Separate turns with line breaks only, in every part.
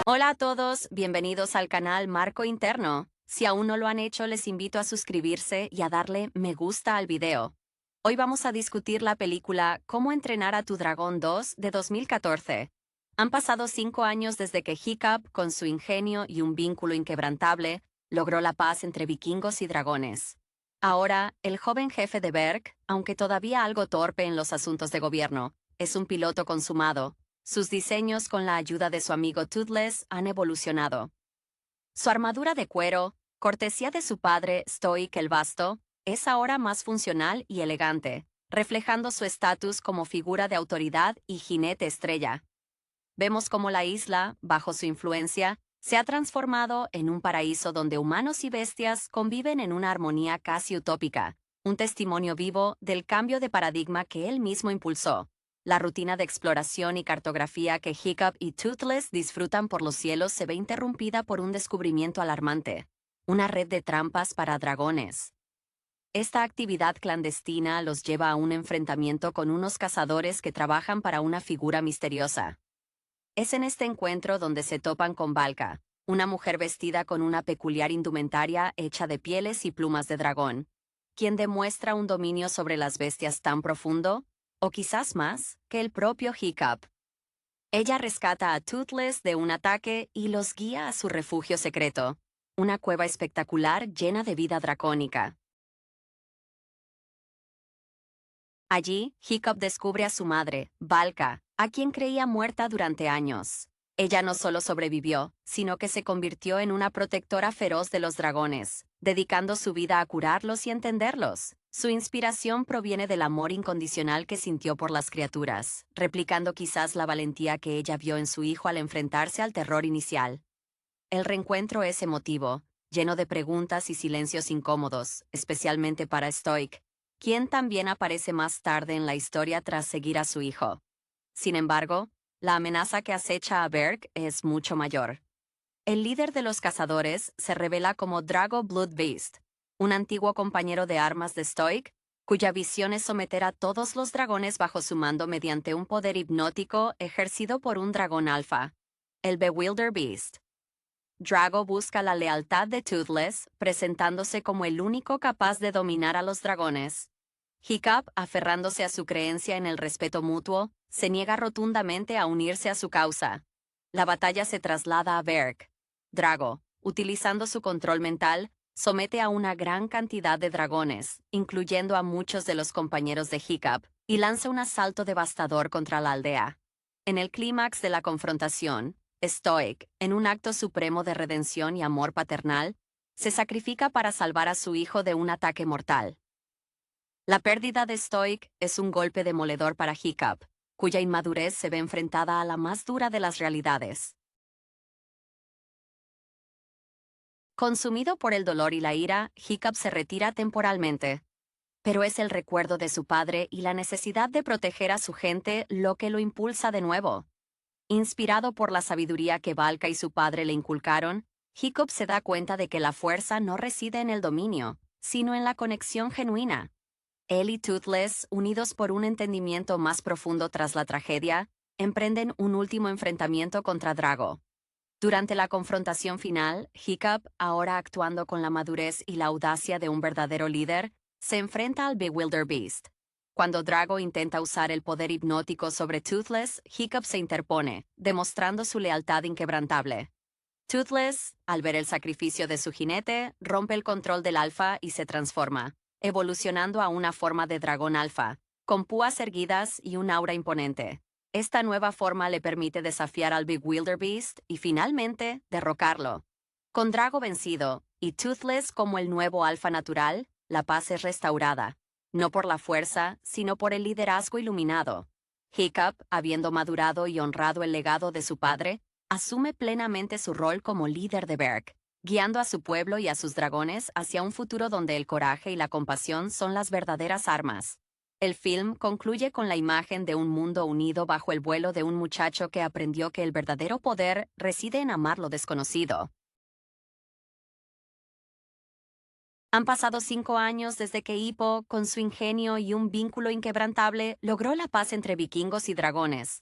Hola a todos, bienvenidos al canal Marco Interno. Si aún no lo han hecho, les invito a suscribirse y a darle me gusta al video. Hoy vamos a discutir la película Cómo entrenar a tu dragón 2 de 2014. Han pasado 5 años desde que Hiccup, con su ingenio y un vínculo inquebrantable, logró la paz entre vikingos y dragones. Ahora, el joven jefe de Berg, aunque todavía algo torpe en los asuntos de gobierno, es un piloto consumado. Sus diseños con la ayuda de su amigo Toothless han evolucionado. Su armadura de cuero, cortesía de su padre Stoic el Vasto, es ahora más funcional y elegante, reflejando su estatus como figura de autoridad y jinete estrella. Vemos cómo la isla, bajo su influencia, se ha transformado en un paraíso donde humanos y bestias conviven en una armonía casi utópica, un testimonio vivo del cambio de paradigma que él mismo impulsó. La rutina de exploración y cartografía que Hiccup y Toothless disfrutan por los cielos se ve interrumpida por un descubrimiento alarmante: una red de trampas para dragones. Esta actividad clandestina los lleva a un enfrentamiento con unos cazadores que trabajan para una figura misteriosa. Es en este encuentro donde se topan con Valka, una mujer vestida con una peculiar indumentaria hecha de pieles y plumas de dragón, quien demuestra un dominio sobre las bestias tan profundo, o quizás más, que el propio Hiccup. Ella rescata a Toothless de un ataque y los guía a su refugio secreto, una cueva espectacular llena de vida dracónica. Allí, Hiccup descubre a su madre, Valka, a quien creía muerta durante años. Ella no solo sobrevivió, sino que se convirtió en una protectora feroz de los dragones, dedicando su vida a curarlos y entenderlos. Su inspiración proviene del amor incondicional que sintió por las criaturas, replicando quizás la valentía que ella vio en su hijo al enfrentarse al terror inicial. El reencuentro es emotivo, lleno de preguntas y silencios incómodos, especialmente para Stoic, quien también aparece más tarde en la historia tras seguir a su hijo. Sin embargo, la amenaza que acecha a Berg es mucho mayor. El líder de los cazadores se revela como Drago Bloodbeast, un antiguo compañero de armas de Stoic, cuya visión es someter a todos los dragones bajo su mando mediante un poder hipnótico ejercido por un dragón alfa, el Bewilder Beast. Drago busca la lealtad de Toothless, presentándose como el único capaz de dominar a los dragones. Hiccup, aferrándose a su creencia en el respeto mutuo, se niega rotundamente a unirse a su causa. La batalla se traslada a Berg. Drago, utilizando su control mental, somete a una gran cantidad de dragones, incluyendo a muchos de los compañeros de Hiccup, y lanza un asalto devastador contra la aldea. En el clímax de la confrontación, Stoic, en un acto supremo de redención y amor paternal, se sacrifica para salvar a su hijo de un ataque mortal. La pérdida de Stoic es un golpe demoledor para Hiccup, cuya inmadurez se ve enfrentada a la más dura de las realidades. Consumido por el dolor y la ira, Hiccup se retira temporalmente. Pero es el recuerdo de su padre y la necesidad de proteger a su gente lo que lo impulsa de nuevo. Inspirado por la sabiduría que Valka y su padre le inculcaron, Hiccup se da cuenta de que la fuerza no reside en el dominio, sino en la conexión genuina. Él y Toothless, unidos por un entendimiento más profundo tras la tragedia, emprenden un último enfrentamiento contra Drago. Durante la confrontación final, Hiccup, ahora actuando con la madurez y la audacia de un verdadero líder, se enfrenta al Bewilder Beast. Cuando Drago intenta usar el poder hipnótico sobre Toothless, Hiccup se interpone, demostrando su lealtad inquebrantable. Toothless, al ver el sacrificio de su jinete, rompe el control del alfa y se transforma, evolucionando a una forma de dragón alfa, con púas erguidas y un aura imponente. Esta nueva forma le permite desafiar al Bewilder Beast y finalmente derrocarlo. Con Drago vencido y Toothless como el nuevo alfa natural, la paz es restaurada, no por la fuerza, sino por el liderazgo iluminado. Hiccup, habiendo madurado y honrado el legado de su padre, asume plenamente su rol como líder de Berg, guiando a su pueblo y a sus dragones hacia un futuro donde el coraje y la compasión son las verdaderas armas. El film concluye con la imagen de un mundo unido bajo el vuelo de un muchacho que aprendió que el verdadero poder reside en amar lo desconocido. Han pasado 5 años desde que Hippo, con su ingenio y un vínculo inquebrantable, logró la paz entre vikingos y dragones.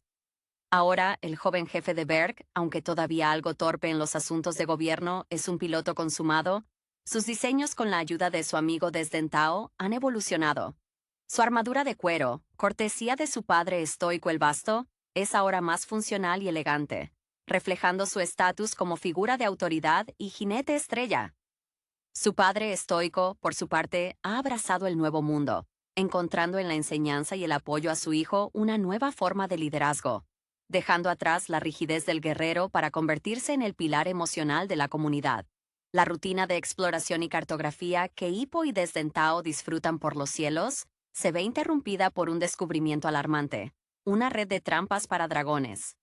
Ahora, el joven jefe de Berg, aunque todavía algo torpe en los asuntos de gobierno, es un piloto consumado. Sus diseños con la ayuda de su amigo Desdentao han evolucionado. Su armadura de cuero, cortesía de su padre estoico el Vasto, es ahora más funcional y elegante, reflejando su estatus como figura de autoridad y jinete estrella. Su padre estoico, por su parte, ha abrazado el nuevo mundo, encontrando en la enseñanza y el apoyo a su hijo una nueva forma de liderazgo, dejando atrás la rigidez del guerrero para convertirse en el pilar emocional de la comunidad. La rutina de exploración y cartografía que Hippo y Desdentao disfrutan por los cielos se ve interrumpida por un descubrimiento alarmante, una red de trampas para dragones.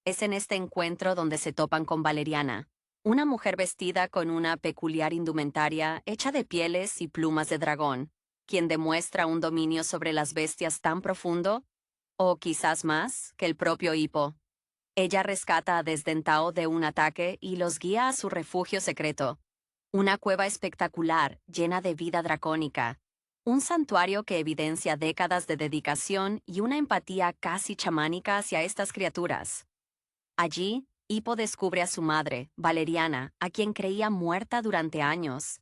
Es en este encuentro donde se topan con Valeriana, una mujer vestida con una peculiar indumentaria hecha de pieles y plumas de dragón, quien demuestra un dominio sobre las bestias tan profundo, o quizás más, que el propio Hippo. Ella rescata a Desdentao de un ataque y los guía a su refugio secreto, una cueva espectacular llena de vida dracónica, un santuario que evidencia décadas de dedicación y una empatía casi chamánica hacia estas criaturas. Allí, Hippo descubre a su madre, Valeriana, a quien creía muerta durante años.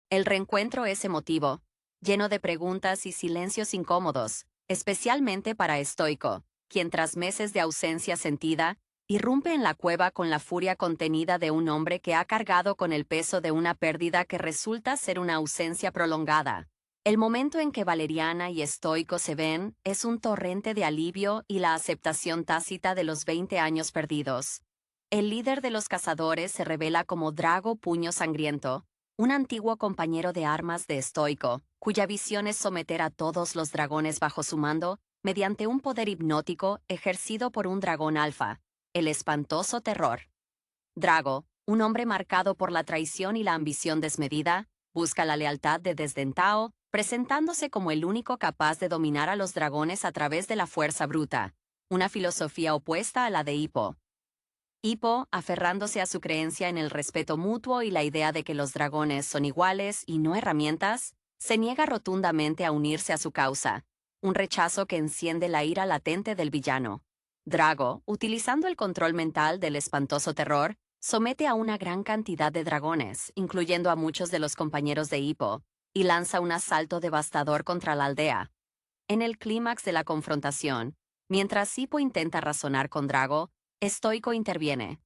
El reencuentro es emotivo, lleno de preguntas y silencios incómodos, especialmente para Estoico, quien tras meses de ausencia sentida, irrumpe en la cueva con la furia contenida de un hombre que ha cargado con el peso de una pérdida que resulta ser una ausencia prolongada. El momento en que Valeriana y Estoico se ven es un torrente de alivio y la aceptación tácita de los 20 años perdidos. El líder de los cazadores se revela como Drago Puño Sangriento, un antiguo compañero de armas de Estoico, cuya visión es someter a todos los dragones bajo su mando mediante un poder hipnótico ejercido por un dragón alfa, el espantoso terror. Drago, un hombre marcado por la traición y la ambición desmedida, busca la lealtad de Desdentao, presentándose como el único capaz de dominar a los dragones a través de la fuerza bruta, una filosofía opuesta a la de Hippo. Hippo, aferrándose a su creencia en el respeto mutuo y la idea de que los dragones son iguales y no herramientas, se niega rotundamente a unirse a su causa, un rechazo que enciende la ira latente del villano. Drago, utilizando el control mental del espantoso terror, somete a una gran cantidad de dragones, incluyendo a muchos de los compañeros de Hippo, y lanza un asalto devastador contra la aldea. En el clímax de la confrontación, mientras Hippo intenta razonar con Drago, Estoico interviene.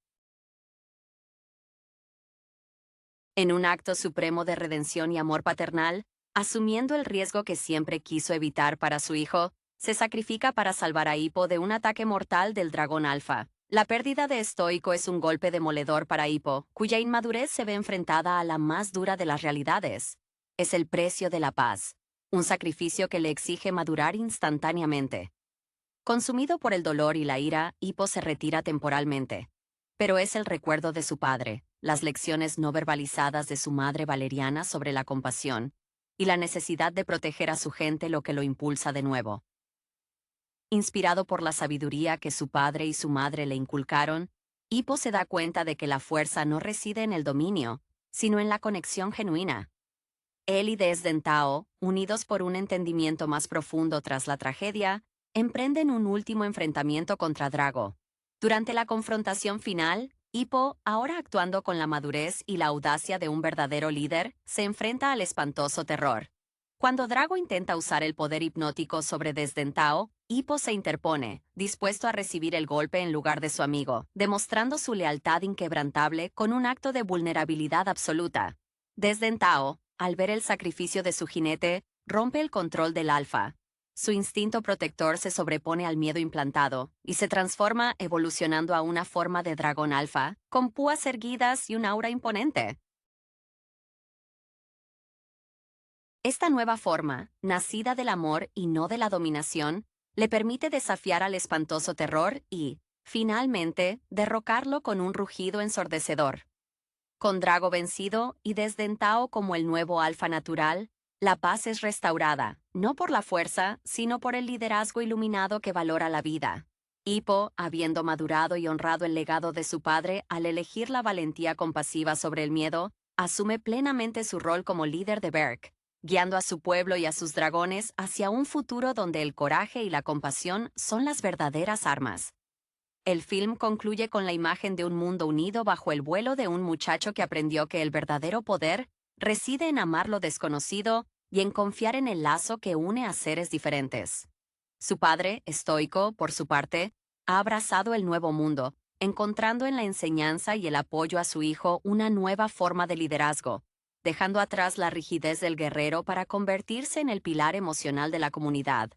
En un acto supremo de redención y amor paternal, asumiendo el riesgo que siempre quiso evitar para su hijo, se sacrifica para salvar a Hippo de un ataque mortal del dragón alfa. La pérdida de Estoico es un golpe demoledor para Hippo, cuya inmadurez se ve enfrentada a la más dura de las realidades. Es el precio de la paz, un sacrificio que le exige madurar instantáneamente. Consumido por el dolor y la ira, Hippo se retira temporalmente. Pero es el recuerdo de su padre, las lecciones no verbalizadas de su madre Valeriana sobre la compasión, y la necesidad de proteger a su gente lo que lo impulsa de nuevo. Inspirado por la sabiduría que su padre y su madre le inculcaron, Hippo se da cuenta de que la fuerza no reside en el dominio, sino en la conexión genuina. Él y Desdentao, unidos por un entendimiento más profundo tras la tragedia, emprenden un último enfrentamiento contra Drago. Durante la confrontación final, Hippo, ahora actuando con la madurez y la audacia de un verdadero líder, se enfrenta al espantoso terror. Cuando Drago intenta usar el poder hipnótico sobre Desdentao, Hippo se interpone, dispuesto a recibir el golpe en lugar de su amigo, demostrando su lealtad inquebrantable con un acto de vulnerabilidad absoluta. Desdentao, al ver el sacrificio de su jinete, rompe el control del alfa. Su instinto protector se sobrepone al miedo implantado y se transforma evolucionando a una forma de dragón alfa, con púas erguidas y un aura imponente. Esta nueva forma, nacida del amor y no de la dominación, le permite desafiar al espantoso terror y, finalmente, derrocarlo con un rugido ensordecedor. Con Drago vencido y Desdentao como el nuevo alfa natural, la paz es restaurada, no por la fuerza, sino por el liderazgo iluminado que valora la vida. Hippo, habiendo madurado y honrado el legado de su padre al elegir la valentía compasiva sobre el miedo, asume plenamente su rol como líder de Berk, guiando a su pueblo y a sus dragones hacia un futuro donde el coraje y la compasión son las verdaderas armas. El film concluye con la imagen de un mundo unido bajo el vuelo de un muchacho que aprendió que el verdadero poder reside en amar lo desconocido y en confiar en el lazo que une a seres diferentes. Su padre, estoico, por su parte, ha abrazado el nuevo mundo, encontrando en la enseñanza y el apoyo a su hijo una nueva forma de liderazgo, dejando atrás la rigidez del guerrero para convertirse en el pilar emocional de la comunidad.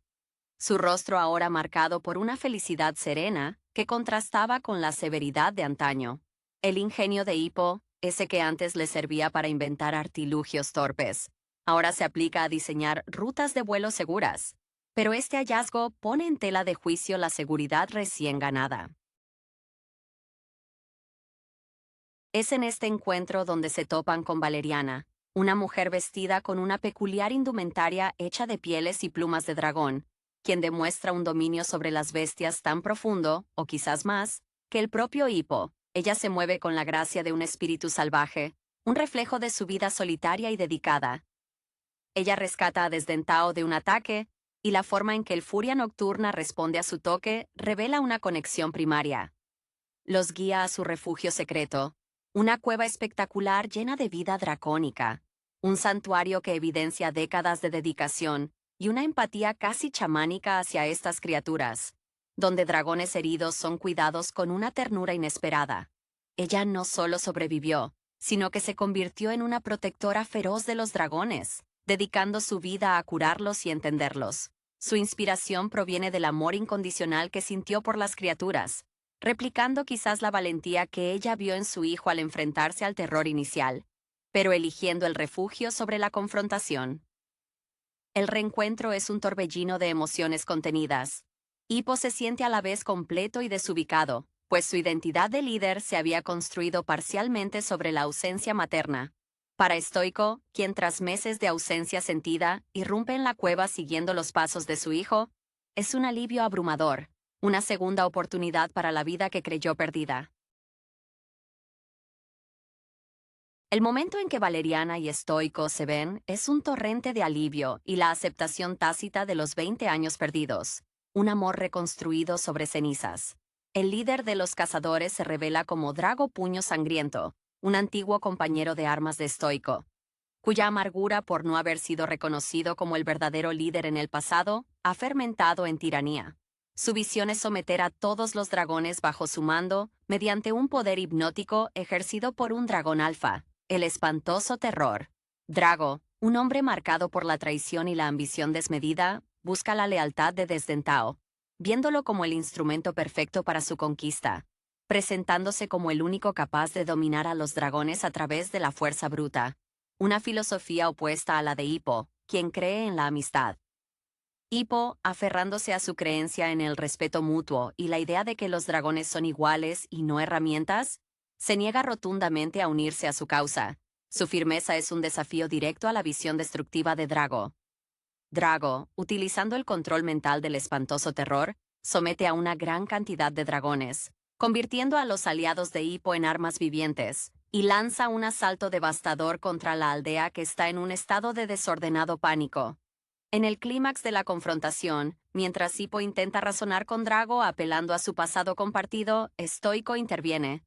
Su rostro ahora marcado por una felicidad serena que contrastaba con la severidad de antaño. El ingenio de Hippo, ese que antes le servía para inventar artilugios torpes, ahora se aplica a diseñar rutas de vuelo seguras. Pero este hallazgo pone en tela de juicio la seguridad recién ganada. Es en este encuentro donde se topan con Valeriana, una mujer vestida con una peculiar indumentaria hecha de pieles y plumas de dragón, quien demuestra un dominio sobre las bestias tan profundo, o quizás más, que el propio Hippo. Ella se mueve con la gracia de un espíritu salvaje, un reflejo de su vida solitaria y dedicada. Ella rescata a Desdentao de un ataque, y la forma en que el Furia Nocturna responde a su toque revela una conexión primaria. Los guía a su refugio secreto, una cueva espectacular llena de vida dracónica, un santuario que evidencia décadas de dedicación y una empatía casi chamánica hacia estas criaturas, donde dragones heridos son cuidados con una ternura inesperada. Ella no solo sobrevivió, sino que se convirtió en una protectora feroz de los dragones, dedicando su vida a curarlos y entenderlos. Su inspiración proviene del amor incondicional que sintió por las criaturas, replicando quizás la valentía que ella vio en su hijo al enfrentarse al terror inicial, pero eligiendo el refugio sobre la confrontación. El reencuentro es un torbellino de emociones contenidas. Hippo se siente a la vez completo y desubicado, pues su identidad de líder se había construido parcialmente sobre la ausencia materna. Para Estoico, quien tras meses de ausencia sentida, irrumpe en la cueva siguiendo los pasos de su hijo, es un alivio abrumador, una segunda oportunidad para la vida que creyó perdida. El momento en que Valeriana y Estoico se ven es un torrente de alivio y la aceptación tácita de los 20 años perdidos, un amor reconstruido sobre cenizas. El líder de los cazadores se revela como Drago Puño Sangriento, un antiguo compañero de armas de Estoico, cuya amargura por no haber sido reconocido como el verdadero líder en el pasado ha fermentado en tiranía. Su visión es someter a todos los dragones bajo su mando mediante un poder hipnótico ejercido por un dragón alfa, el espantoso terror. Drago, un hombre marcado por la traición y la ambición desmedida, busca la lealtad de Desdentao, viéndolo como el instrumento perfecto para su conquista, presentándose como el único capaz de dominar a los dragones a través de la fuerza bruta. Una filosofía opuesta a la de Hippo, quien cree en la amistad. Hippo, aferrándose a su creencia en el respeto mutuo y la idea de que los dragones son iguales y no herramientas, se niega rotundamente a unirse a su causa. Su firmeza es un desafío directo a la visión destructiva de Drago. Drago, utilizando el control mental del espantoso terror, somete a una gran cantidad de dragones, convirtiendo a los aliados de Hippo en armas vivientes, y lanza un asalto devastador contra la aldea que está en un estado de desordenado pánico. En el clímax de la confrontación, mientras Hippo intenta razonar con Drago apelando a su pasado compartido, Estoico interviene.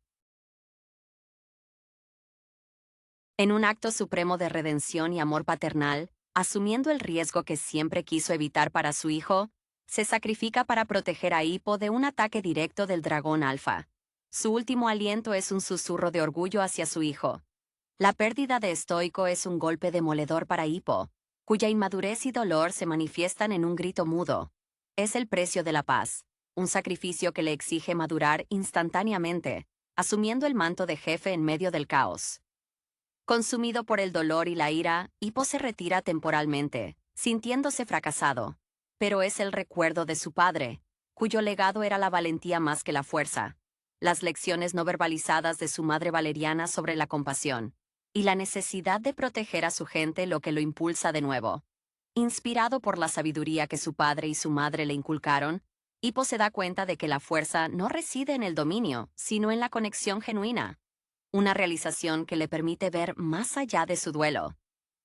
En un acto supremo de redención y amor paternal, asumiendo el riesgo que siempre quiso evitar para su hijo, se sacrifica para proteger a Hippo de un ataque directo del dragón alfa. Su último aliento es un susurro de orgullo hacia su hijo. La pérdida de Estoico es un golpe demoledor para Hippo, cuya inmadurez y dolor se manifiestan en un grito mudo. Es el precio de la paz, un sacrificio que le exige madurar instantáneamente, asumiendo el manto de jefe en medio del caos. Consumido por el dolor y la ira, Hippo se retira temporalmente, sintiéndose fracasado. Pero es el recuerdo de su padre, cuyo legado era la valentía más que la fuerza, las lecciones no verbalizadas de su madre Valeriana sobre la compasión, y la necesidad de proteger a su gente lo que lo impulsa de nuevo. Inspirado por la sabiduría que su padre y su madre le inculcaron, Hippo se da cuenta de que la fuerza no reside en el dominio, sino en la conexión genuina. Una realización que le permite ver más allá de su duelo.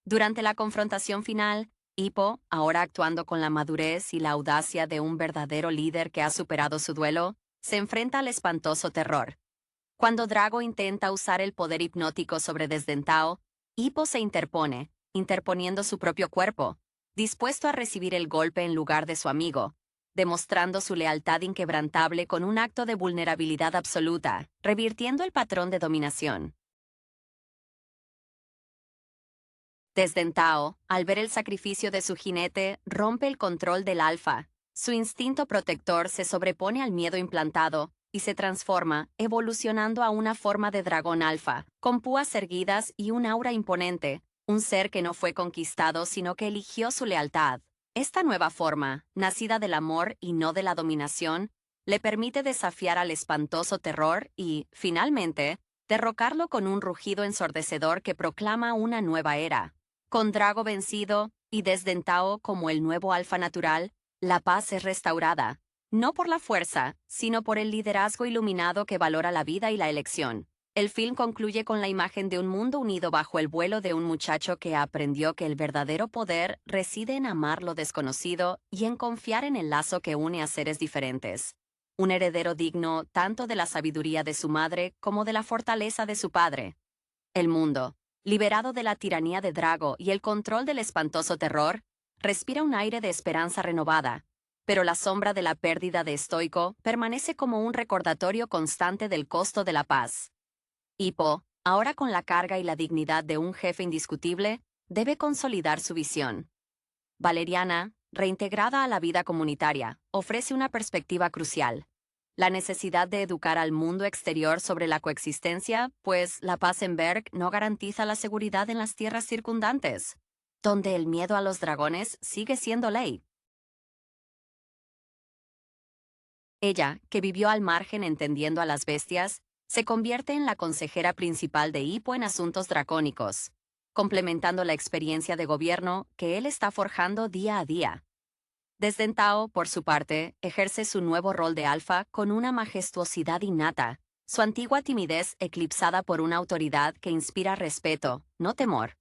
Durante la confrontación final, Hippo, ahora actuando con la madurez y la audacia de un verdadero líder que ha superado su duelo, se enfrenta al espantoso terror. Cuando Drago intenta usar el poder hipnótico sobre Desdentao, Hippo se interpone, interponiendo su propio cuerpo, dispuesto a recibir el golpe en lugar de su amigo, demostrando su lealtad inquebrantable con un acto de vulnerabilidad absoluta, revirtiendo el patrón de dominación. Desdentao, al ver el sacrificio de su jinete, rompe el control del alfa. Su instinto protector se sobrepone al miedo implantado y se transforma, evolucionando a una forma de dragón alfa, con púas erguidas y un aura imponente, un ser que no fue conquistado sino que eligió su lealtad. Esta nueva forma, nacida del amor y no de la dominación, le permite desafiar al espantoso terror y, finalmente, derrocarlo con un rugido ensordecedor que proclama una nueva era. Con Drago vencido y Desdentao como el nuevo alfa natural, la paz es restaurada, no por la fuerza, sino por el liderazgo iluminado que valora la vida y la elección. El film concluye con la imagen de un mundo unido bajo el vuelo de un muchacho que aprendió que el verdadero poder reside en amar lo desconocido y en confiar en el lazo que une a seres diferentes. Un heredero digno tanto de la sabiduría de su madre como de la fortaleza de su padre. El mundo, liberado de la tiranía de Drago y el control del espantoso terror, respira un aire de esperanza renovada, pero la sombra de la pérdida de Stoico permanece como un recordatorio constante del costo de la paz. Hippo, ahora con la carga y la dignidad de un jefe indiscutible, debe consolidar su visión. Valeriana, reintegrada a la vida comunitaria, ofrece una perspectiva crucial. La necesidad de educar al mundo exterior sobre la coexistencia, pues la paz en Berg no garantiza la seguridad en las tierras circundantes, donde el miedo a los dragones sigue siendo ley. Ella, que vivió al margen entendiendo a las bestias, se convierte en la consejera principal de Hippo en asuntos dracónicos, complementando la experiencia de gobierno que él está forjando día a día. Desdentao, por su parte, ejerce su nuevo rol de alfa con una majestuosidad innata, su antigua timidez eclipsada por una autoridad que inspira respeto, no temor.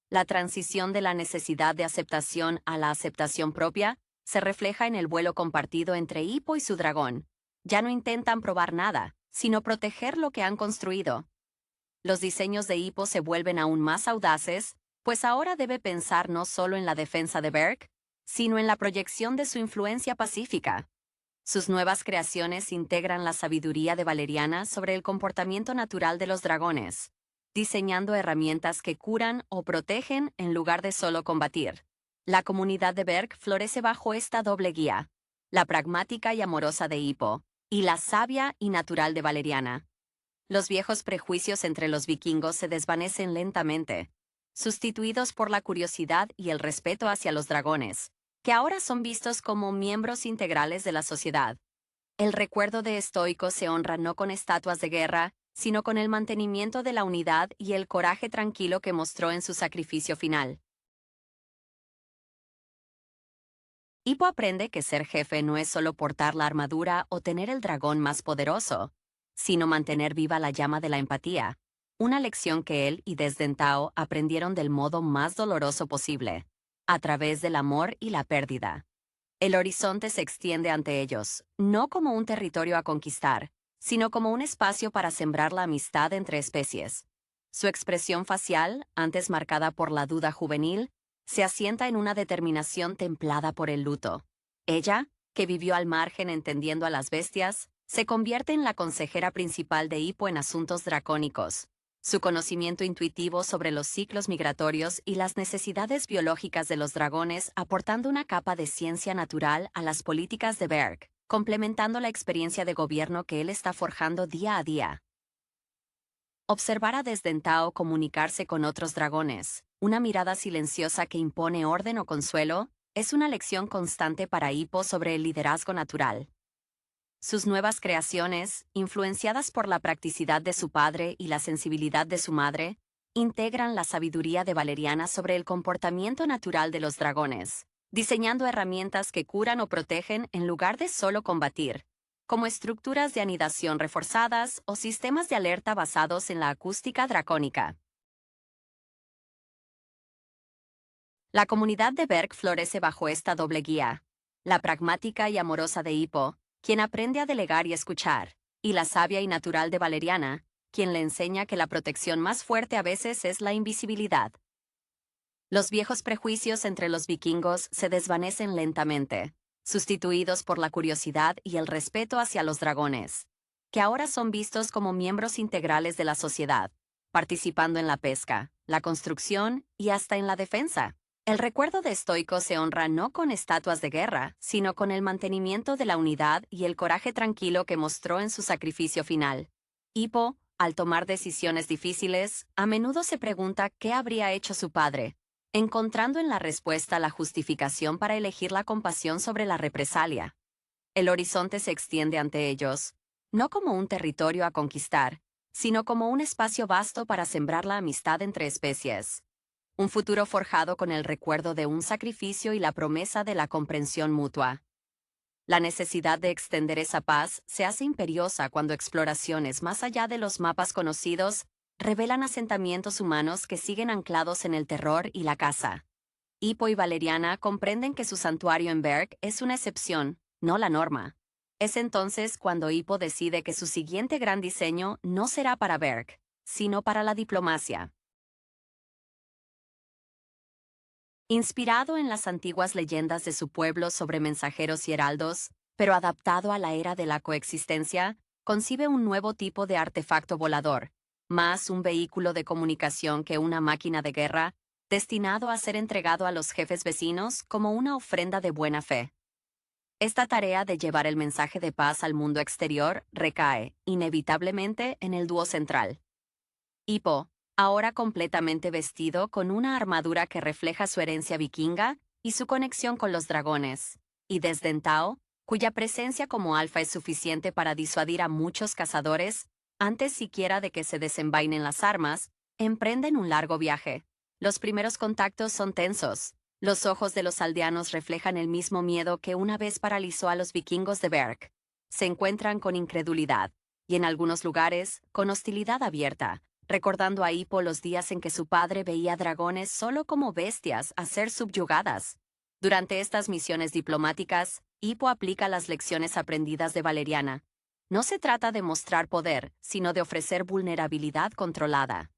La transición de la necesidad de aceptación a la aceptación propia se refleja en el vuelo compartido entre Hippo y su dragón. Ya no intentan probar nada, sino proteger lo que han construido. Los diseños de Hippo se vuelven aún más audaces, pues ahora debe pensar no solo en la defensa de Berk, sino en la proyección de su influencia pacífica. Sus nuevas creaciones integran la sabiduría de Valeriana sobre el comportamiento natural de los dragones, diseñando herramientas que curan o protegen en lugar de solo combatir. La comunidad de Berk florece bajo esta doble guía, la pragmática y amorosa de Hippo, y la sabia y natural de Valeriana. Los viejos prejuicios entre los vikingos se desvanecen lentamente, sustituidos por la curiosidad y el respeto hacia los dragones, que ahora son vistos como miembros integrales de la sociedad. El recuerdo de Stoico se honra no con estatuas de guerra, sino con el mantenimiento de la unidad y el coraje tranquilo que mostró en su sacrificio final. Hippo aprende que ser jefe no es solo portar la armadura o tener el dragón más poderoso, sino mantener viva la llama de la empatía, una lección que él y Desdentao aprendieron del modo más doloroso posible, a través del amor y la pérdida. El horizonte se extiende ante ellos, no como un territorio a conquistar, sino como un espacio para sembrar la amistad entre especies. Su expresión facial, antes marcada por la duda juvenil, se asienta en una determinación templada por el luto. Ella, que vivió al margen entendiendo a las bestias, se convierte en la consejera principal de Hippo en asuntos dracónicos. Su conocimiento intuitivo sobre los ciclos migratorios y las necesidades biológicas de los dragones aportando una capa de ciencia natural a las políticas de Berg, complementando la experiencia de gobierno que él está forjando día a día. Observar a Desdentao comunicarse con otros dragones, una mirada silenciosa que impone orden o consuelo, es una lección constante para Hippo sobre el liderazgo natural. Sus nuevas creaciones, influenciadas por la practicidad de su padre y la sensibilidad de su madre, integran la sabiduría de Valeriana sobre el comportamiento natural de los dragones, diseñando herramientas que curan o protegen en lugar de solo combatir, como estructuras de anidación reforzadas o sistemas de alerta basados en la acústica dracónica. La comunidad de Berk florece bajo esta doble guía: la pragmática y amorosa de Hippo, quien aprende a delegar y escuchar, y la sabia y natural de Valeriana, quien le enseña que la protección más fuerte a veces es la invisibilidad. Los viejos prejuicios entre los vikingos se desvanecen lentamente, sustituidos por la curiosidad y el respeto hacia los dragones, que ahora son vistos como miembros integrales de la sociedad, participando en la pesca, la construcción y hasta en la defensa. El recuerdo de Stoico se honra no con estatuas de guerra, sino con el mantenimiento de la unidad y el coraje tranquilo que mostró en su sacrificio final. Hippo, al tomar decisiones difíciles, a menudo se pregunta qué habría hecho su padre, encontrando en la respuesta la justificación para elegir la compasión sobre la represalia. El horizonte se extiende ante ellos, no como un territorio a conquistar, sino como un espacio vasto para sembrar la amistad entre especies. Un futuro forjado con el recuerdo de un sacrificio y la promesa de la comprensión mutua. La necesidad de extender esa paz se hace imperiosa cuando exploraciones más allá de los mapas conocidos revelan asentamientos humanos que siguen anclados en el terror y la caza. Hippo y Valeriana comprenden que su santuario en Berk es una excepción, no la norma. Es entonces cuando Hippo decide que su siguiente gran diseño no será para Berk, sino para la diplomacia. Inspirado en las antiguas leyendas de su pueblo sobre mensajeros y heraldos, pero adaptado a la era de la coexistencia, concibe un nuevo tipo de artefacto volador, más un vehículo de comunicación que una máquina de guerra, destinado a ser entregado a los jefes vecinos como una ofrenda de buena fe. Esta tarea de llevar el mensaje de paz al mundo exterior recae, inevitablemente, en el dúo central. Hippo, ahora completamente vestido con una armadura que refleja su herencia vikinga y su conexión con los dragones, y Desdentao, cuya presencia como alfa es suficiente para disuadir a muchos cazadores, antes siquiera de que se desenvainen las armas, emprenden un largo viaje. Los primeros contactos son tensos. Los ojos de los aldeanos reflejan el mismo miedo que una vez paralizó a los vikingos de Berk. Se encuentran con incredulidad, y en algunos lugares, con hostilidad abierta, recordando a Hippo los días en que su padre veía dragones solo como bestias a ser subyugadas. Durante estas misiones diplomáticas, Hippo aplica las lecciones aprendidas de Valeriana. No se trata de mostrar poder, sino de ofrecer vulnerabilidad controlada.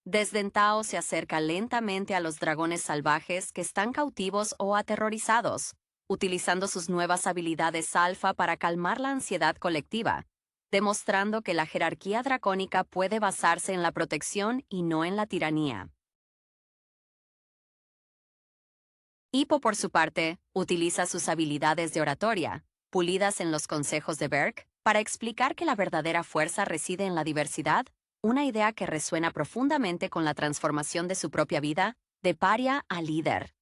Desdentao se acerca lentamente a los dragones salvajes que están cautivos o aterrorizados, utilizando sus nuevas habilidades alfa para calmar la ansiedad colectiva, demostrando que la jerarquía dracónica puede basarse en la protección y no en la tiranía. Hippo, por su parte, utiliza sus habilidades de oratoria, pulidas en los consejos de Berk, para explicar que la verdadera fuerza reside en la diversidad, una idea que resuena profundamente con la transformación de su propia vida, de paria a líder.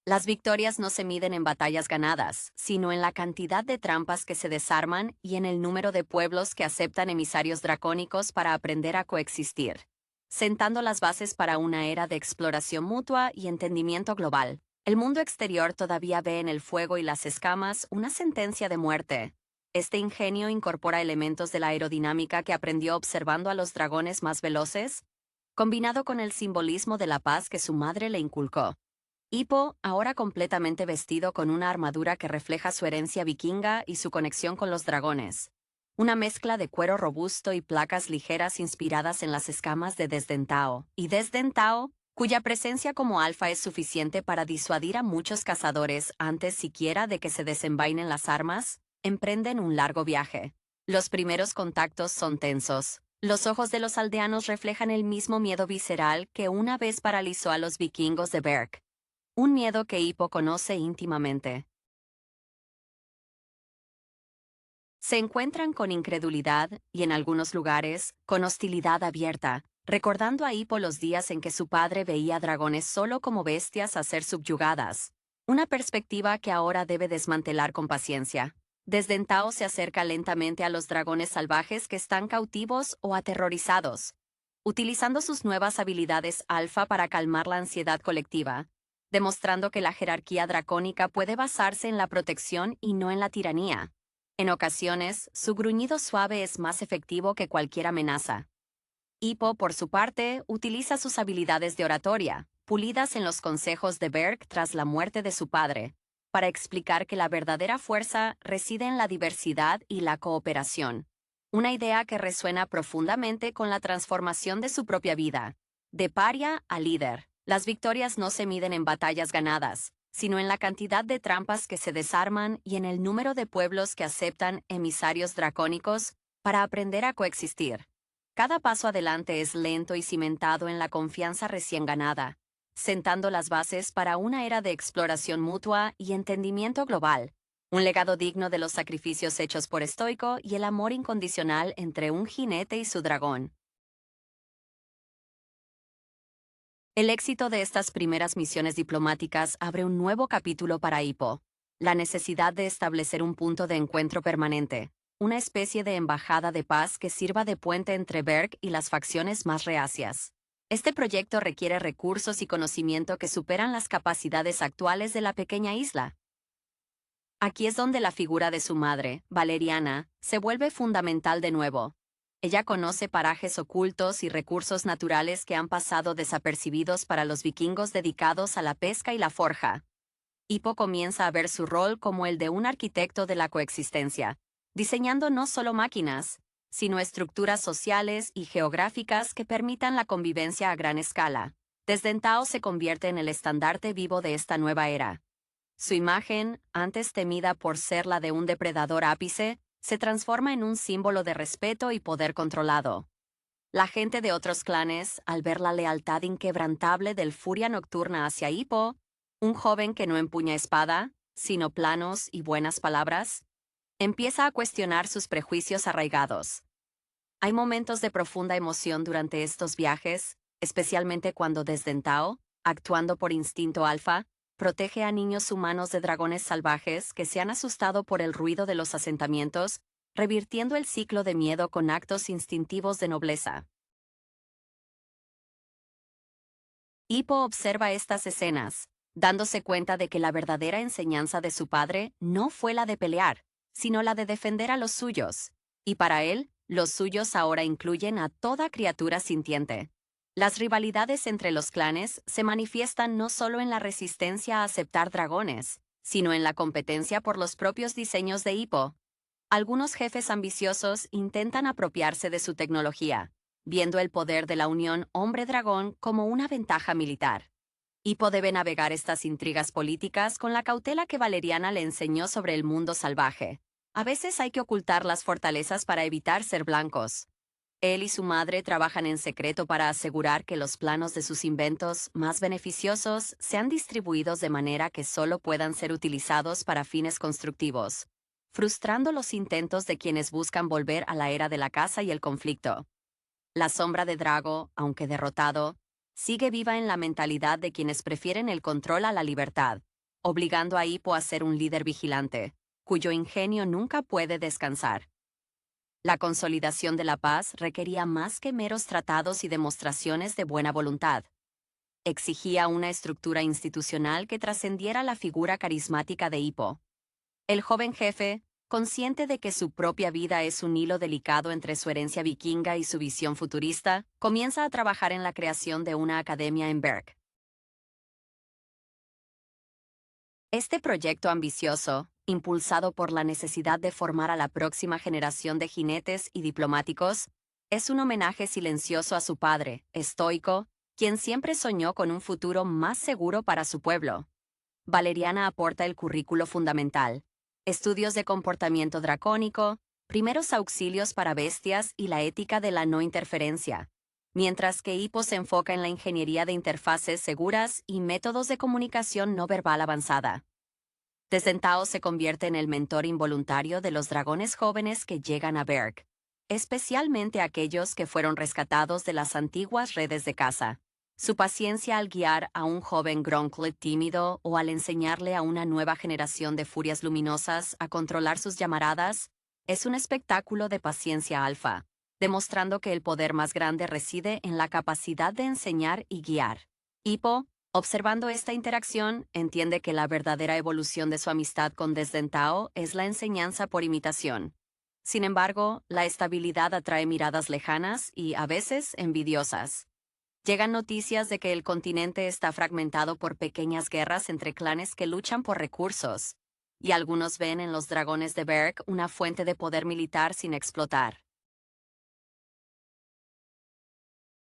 Las victorias no se miden en batallas ganadas, sino en la cantidad de trampas que se desarman y en el número de pueblos que aceptan emisarios dracónicos para aprender a coexistir, sentando las bases para una era de exploración mutua y entendimiento global. El mundo exterior todavía ve en el fuego y las escamas una sentencia de muerte. Este ingenio incorpora elementos de la aerodinámica que aprendió observando a los dragones más veloces, combinado con el simbolismo de la paz que su madre le inculcó. Hippo, ahora completamente vestido con una armadura que refleja su herencia vikinga y su conexión con los dragones. Una mezcla de cuero robusto y placas ligeras inspiradas en las escamas de Desdentao, y Desdentao, cuya presencia como alfa es suficiente para disuadir a muchos cazadores antes siquiera de que se desenvainen las armas, emprenden un largo viaje. Los primeros contactos son tensos. Los ojos de los aldeanos reflejan el mismo miedo visceral que una vez paralizó a los vikingos de Berk. Un miedo que Hippo conoce íntimamente. Se encuentran con incredulidad y, en algunos lugares, con hostilidad abierta, recordando a Hippo los días en que su padre veía dragones solo como bestias a ser subyugadas. Una perspectiva que ahora debe desmantelar con paciencia. Desdentao se acerca lentamente a los dragones salvajes que están cautivos o aterrorizados, utilizando sus nuevas habilidades alfa para calmar la ansiedad colectiva, demostrando que la jerarquía dracónica puede basarse en la protección y no en la tiranía. En ocasiones, su gruñido suave es más efectivo que cualquier amenaza. Hippo, por su parte, utiliza sus habilidades de oratoria, pulidas en los consejos de Berg tras la muerte de su padre, para explicar que la verdadera fuerza reside en la diversidad y la cooperación. Una idea que resuena profundamente con la transformación de su propia vida. De paria a líder, las victorias no se miden en batallas ganadas, sino en la cantidad de trampas que se desarman y en el número de pueblos que aceptan emisarios dracónicos para aprender a coexistir. Cada paso adelante es lento y cimentado en la confianza recién ganada, sentando las bases para una era de exploración mutua y entendimiento global, un legado digno de los sacrificios hechos por Estoico y el amor incondicional entre un jinete y su dragón. El éxito de estas primeras misiones diplomáticas abre un nuevo capítulo para Hippo, la necesidad de establecer un punto de encuentro permanente, una especie de embajada de paz que sirva de puente entre Berg y las facciones más reacias. Este proyecto requiere recursos y conocimiento que superan las capacidades actuales de la pequeña isla. Aquí es donde la figura de su madre, Valeriana, se vuelve fundamental de nuevo. Ella conoce parajes ocultos y recursos naturales que han pasado desapercibidos para los vikingos dedicados a la pesca y la forja. Hippo comienza a ver su rol como el de un arquitecto de la coexistencia, diseñando no solo máquinas, sino estructuras sociales y geográficas que permitan la convivencia a gran escala. Desdentao se convierte en el estandarte vivo de esta nueva era. Su imagen, antes temida por ser la de un depredador ápice, se transforma en un símbolo de respeto y poder controlado. La gente de otros clanes, al ver la lealtad inquebrantable del Furia Nocturna hacia Hippo, un joven que no empuña espada, sino planos y buenas palabras, empieza a cuestionar sus prejuicios arraigados. Hay momentos de profunda emoción durante estos viajes, especialmente cuando Desdentao, actuando por instinto alfa, protege a niños humanos de dragones salvajes que se han asustado por el ruido de los asentamientos, revirtiendo el ciclo de miedo con actos instintivos de nobleza. Hippo observa estas escenas, dándose cuenta de que la verdadera enseñanza de su padre no fue la de pelear, sino la de defender a los suyos, y para él, los suyos ahora incluyen a toda criatura sintiente. Las rivalidades entre los clanes se manifiestan no solo en la resistencia a aceptar dragones, sino en la competencia por los propios diseños de Hippo. Algunos jefes ambiciosos intentan apropiarse de su tecnología, viendo el poder de la unión hombre-dragón como una ventaja militar. Hippo debe navegar estas intrigas políticas con la cautela que Valeriana le enseñó sobre el mundo salvaje. A veces hay que ocultar las fortalezas para evitar ser blancos. Él y su madre trabajan en secreto para asegurar que los planos de sus inventos más beneficiosos sean distribuidos de manera que solo puedan ser utilizados para fines constructivos, frustrando los intentos de quienes buscan volver a la era de la caza y el conflicto. La sombra de Drago, aunque derrotado, sigue viva en la mentalidad de quienes prefieren el control a la libertad, obligando a Hippo a ser un líder vigilante, cuyo ingenio nunca puede descansar. La consolidación de la paz requería más que meros tratados y demostraciones de buena voluntad. Exigía una estructura institucional que trascendiera la figura carismática de Hippo. El joven jefe, consciente de que su propia vida es un hilo delicado entre su herencia vikinga y su visión futurista, comienza a trabajar en la creación de una academia en Berg. Este proyecto ambicioso, impulsado por la necesidad de formar a la próxima generación de jinetes y diplomáticos, es un homenaje silencioso a su padre, Estoico, quien siempre soñó con un futuro más seguro para su pueblo. Valeriana aporta el currículo fundamental: estudios de comportamiento dracónico, primeros auxilios para bestias y la ética de la no interferencia, mientras que Hippo se enfoca en la ingeniería de interfaces seguras y métodos de comunicación no verbal avanzada. Desdentao se convierte en el mentor involuntario de los dragones jóvenes que llegan a Berg, especialmente aquellos que fueron rescatados de las antiguas redes de caza. Su paciencia al guiar a un joven Gronklet tímido o al enseñarle a una nueva generación de furias luminosas a controlar sus llamaradas es un espectáculo de paciencia alfa, demostrando que el poder más grande reside en la capacidad de enseñar y guiar. Hippo, observando esta interacción, entiende que la verdadera evolución de su amistad con Desdentao es la enseñanza por imitación. Sin embargo, la estabilidad atrae miradas lejanas y, a veces, envidiosas. Llegan noticias de que el continente está fragmentado por pequeñas guerras entre clanes que luchan por recursos, y algunos ven en los dragones de Berg una fuente de poder militar sin explotar.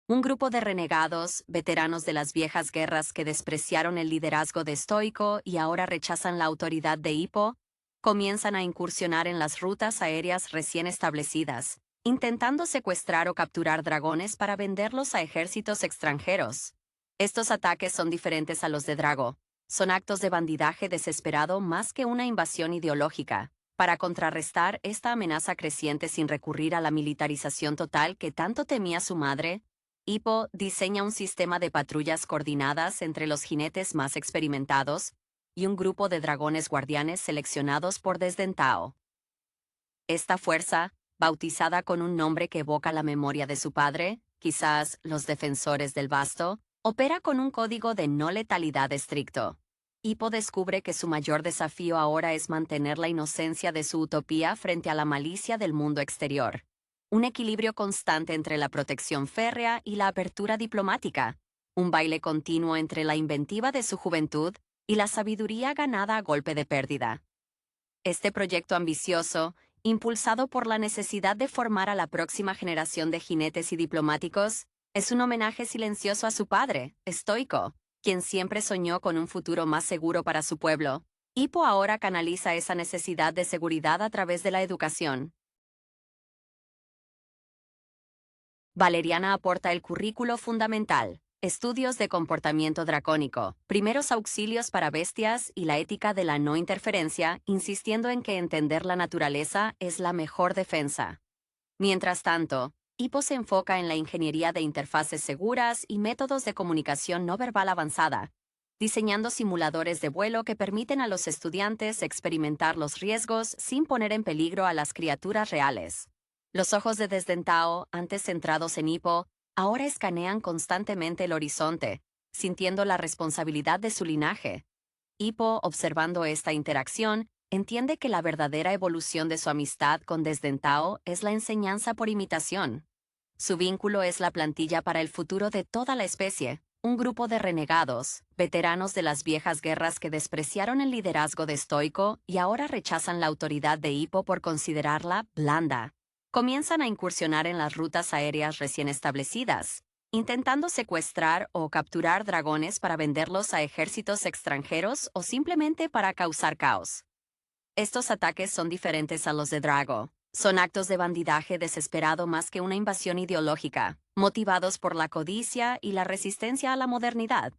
Un grupo de renegados, veteranos de las viejas guerras que despreciaron el liderazgo de Stoico y ahora rechazan la autoridad de Hippo, comienzan a incursionar en las rutas aéreas recién establecidas, intentando secuestrar o capturar dragones para venderlos a ejércitos extranjeros. Estos ataques son diferentes a los de Drago. Son actos de bandidaje desesperado más que una invasión ideológica, para contrarrestar esta amenaza creciente sin recurrir a la militarización total que tanto temía su madre. Hippo diseña un sistema de patrullas coordinadas entre los jinetes más experimentados y un grupo de dragones guardianes seleccionados por Desdentao. Esta fuerza, bautizada con un nombre que evoca la memoria de su padre, quizás los defensores del Vasto, opera con un código de no letalidad estricto. Hippo descubre que su mayor desafío ahora es mantener la inocencia de su utopía frente a la malicia del mundo exterior. Un equilibrio constante entre la protección férrea y la apertura diplomática, un baile continuo entre la inventiva de su juventud y la sabiduría ganada a golpe de pérdida. Este proyecto ambicioso, impulsado por la necesidad de formar a la próxima generación de jinetes y diplomáticos, es un homenaje silencioso a su padre, Stoico, quien siempre soñó con un futuro más seguro para su pueblo. Hippo ahora canaliza esa necesidad de seguridad a través de la educación. Valeriana aporta el currículo fundamental, estudios de comportamiento dracónico, primeros auxilios para bestias y la ética de la no interferencia, insistiendo en que entender la naturaleza es la mejor defensa. Mientras tanto, Hippo se enfoca en la ingeniería de interfaces seguras y métodos de comunicación no verbal avanzada, diseñando simuladores de vuelo que permiten a los estudiantes experimentar los riesgos sin poner en peligro a las criaturas reales. Los ojos de Desdentao, antes centrados en Hippo, ahora escanean constantemente el horizonte, sintiendo la responsabilidad de su linaje. Hippo, observando esta interacción, entiende que la verdadera evolución de su amistad con Desdentao es la enseñanza por imitación. Su vínculo es la plantilla para el futuro de toda la especie, un grupo de renegados, veteranos de las viejas guerras que despreciaron el liderazgo de Stoico y ahora rechazan la autoridad de Hippo por considerarla blanda. Comienzan a incursionar en las rutas aéreas recién establecidas, intentando secuestrar o capturar dragones para venderlos a ejércitos extranjeros o simplemente para causar caos. Estos ataques son diferentes a los de Drago. Son actos de bandidaje desesperado más que una invasión ideológica, motivados por la codicia y la resistencia a la modernidad.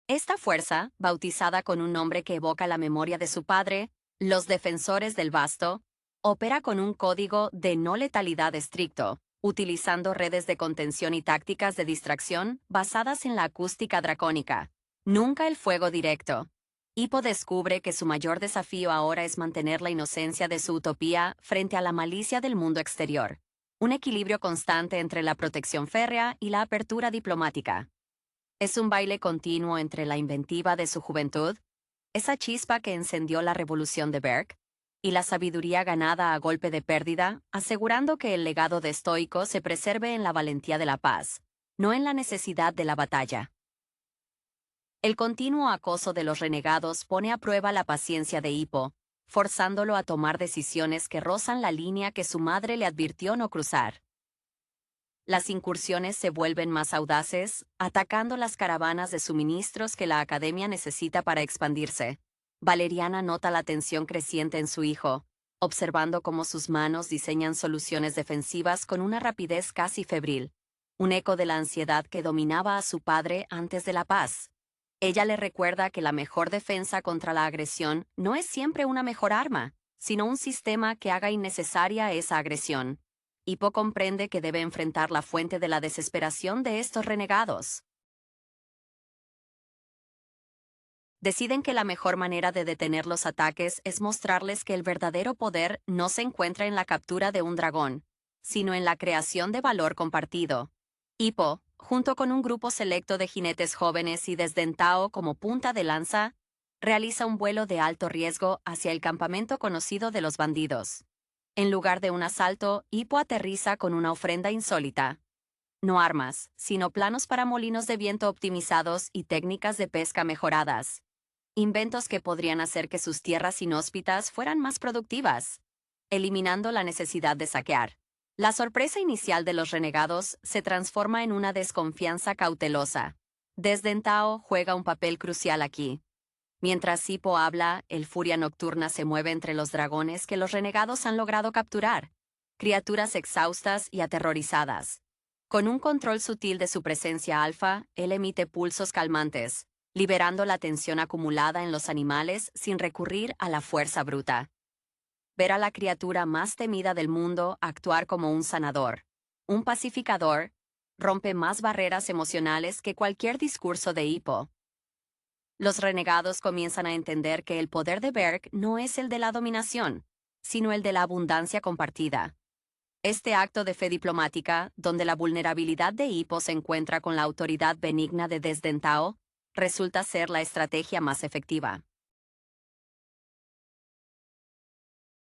Esta fuerza, bautizada con un nombre que evoca la memoria de su padre, los Defensores del Vasto, opera con un código de no letalidad estricto, utilizando redes de contención y tácticas de distracción basadas en la acústica dracónica. Nunca el fuego directo. Hippo descubre que su mayor desafío ahora es mantener la inocencia de su utopía frente a la malicia del mundo exterior. Un equilibrio constante entre la protección férrea y la apertura diplomática. Es un baile continuo entre la inventiva de su juventud, esa chispa que encendió la revolución de Berg, y la sabiduría ganada a golpe de pérdida, asegurando que el legado de Stoico se preserve en la valentía de la paz, no en la necesidad de la batalla. El continuo acoso de los renegados pone a prueba la paciencia de Hippo, forzándolo a tomar decisiones que rozan la línea que su madre le advirtió no cruzar. Las incursiones se vuelven más audaces, atacando las caravanas de suministros que la Academia necesita para expandirse. Valeriana nota la tensión creciente en su hijo, observando cómo sus manos diseñan soluciones defensivas con una rapidez casi febril, un eco de la ansiedad que dominaba a su padre antes de la paz. Ella le recuerda que la mejor defensa contra la agresión no es siempre una mejor arma, sino un sistema que haga innecesaria esa agresión. Hippo comprende que debe enfrentar la fuente de la desesperación de estos renegados. Deciden que la mejor manera de detener los ataques es mostrarles que el verdadero poder no se encuentra en la captura de un dragón, sino en la creación de valor compartido. Hippo, junto con un grupo selecto de jinetes jóvenes y Desdentao como punta de lanza, realiza un vuelo de alto riesgo hacia el campamento conocido de los bandidos. En lugar de un asalto, Hippo aterriza con una ofrenda insólita. No armas, sino planos para molinos de viento optimizados y técnicas de pesca mejoradas. Inventos que podrían hacer que sus tierras inhóspitas fueran más productivas, eliminando la necesidad de saquear. La sorpresa inicial de los renegados se transforma en una desconfianza cautelosa. Desdentao juega un papel crucial aquí. Mientras Hippo habla, el Furia Nocturna se mueve entre los dragones que los renegados han logrado capturar, criaturas exhaustas y aterrorizadas. Con un control sutil de su presencia alfa, él emite pulsos calmantes, liberando la tensión acumulada en los animales sin recurrir a la fuerza bruta. Ver a la criatura más temida del mundo actuar como un sanador, un pacificador, rompe más barreras emocionales que cualquier discurso de Hippo. Los renegados comienzan a entender que el poder de Berk no es el de la dominación, sino el de la abundancia compartida. Este acto de fe diplomática, donde la vulnerabilidad de Hippo se encuentra con la autoridad benigna de Desdentao, resulta ser la estrategia más efectiva.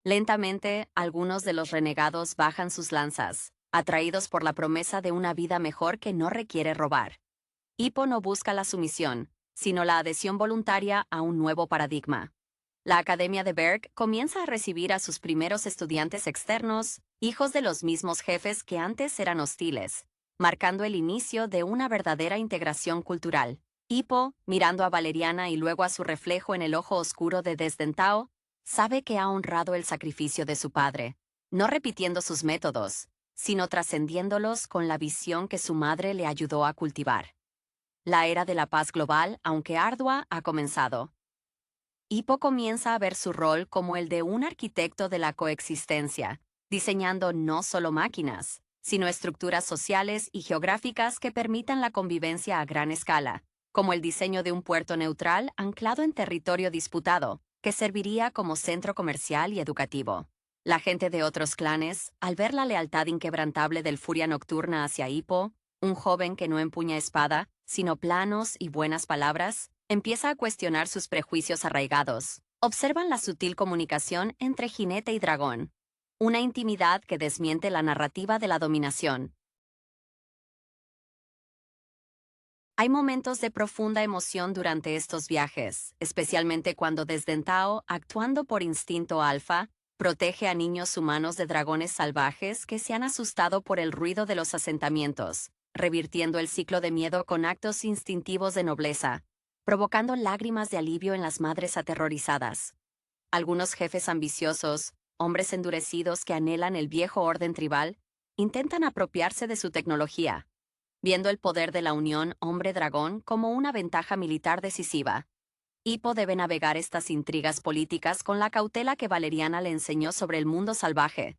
Lentamente, algunos de los renegados bajan sus lanzas, atraídos por la promesa de una vida mejor que no requiere robar. Hippo no busca la sumisión, sino la adhesión voluntaria a un nuevo paradigma. La Academia de Berk comienza a recibir a sus primeros estudiantes externos, hijos de los mismos jefes que antes eran hostiles, marcando el inicio de una verdadera integración cultural. Hippo, mirando a Valeriana y luego a su reflejo en el ojo oscuro de Desdentao, sabe que ha honrado el sacrificio de su padre, no repitiendo sus métodos, sino trascendiéndolos con la visión que su madre le ayudó a cultivar. La era de la paz global, aunque ardua, ha comenzado. Hippo comienza a ver su rol como el de un arquitecto de la coexistencia, diseñando no solo máquinas, sino estructuras sociales y geográficas que permitan la convivencia a gran escala, como el diseño de un puerto neutral anclado en territorio disputado, que serviría como centro comercial y educativo. La gente de otros clanes, al ver la lealtad inquebrantable del Furia Nocturna hacia Hippo, un joven que no empuña espada, sino planos y buenas palabras, empieza a cuestionar sus prejuicios arraigados. Observan la sutil comunicación entre jinete y dragón, una intimidad que desmiente la narrativa de la dominación. Hay momentos de profunda emoción durante estos viajes, especialmente cuando Desdentao, actuando por instinto alfa, protege a niños humanos de dragones salvajes que se han asustado por el ruido de los asentamientos, revirtiendo el ciclo de miedo con actos instintivos de nobleza, provocando lágrimas de alivio en las madres aterrorizadas. Algunos jefes ambiciosos, hombres endurecidos que anhelan el viejo orden tribal, intentan apropiarse de su tecnología, viendo el poder de la unión hombre-dragón como una ventaja militar decisiva. Hippo debe navegar estas intrigas políticas con la cautela que Valeriana le enseñó sobre el mundo salvaje.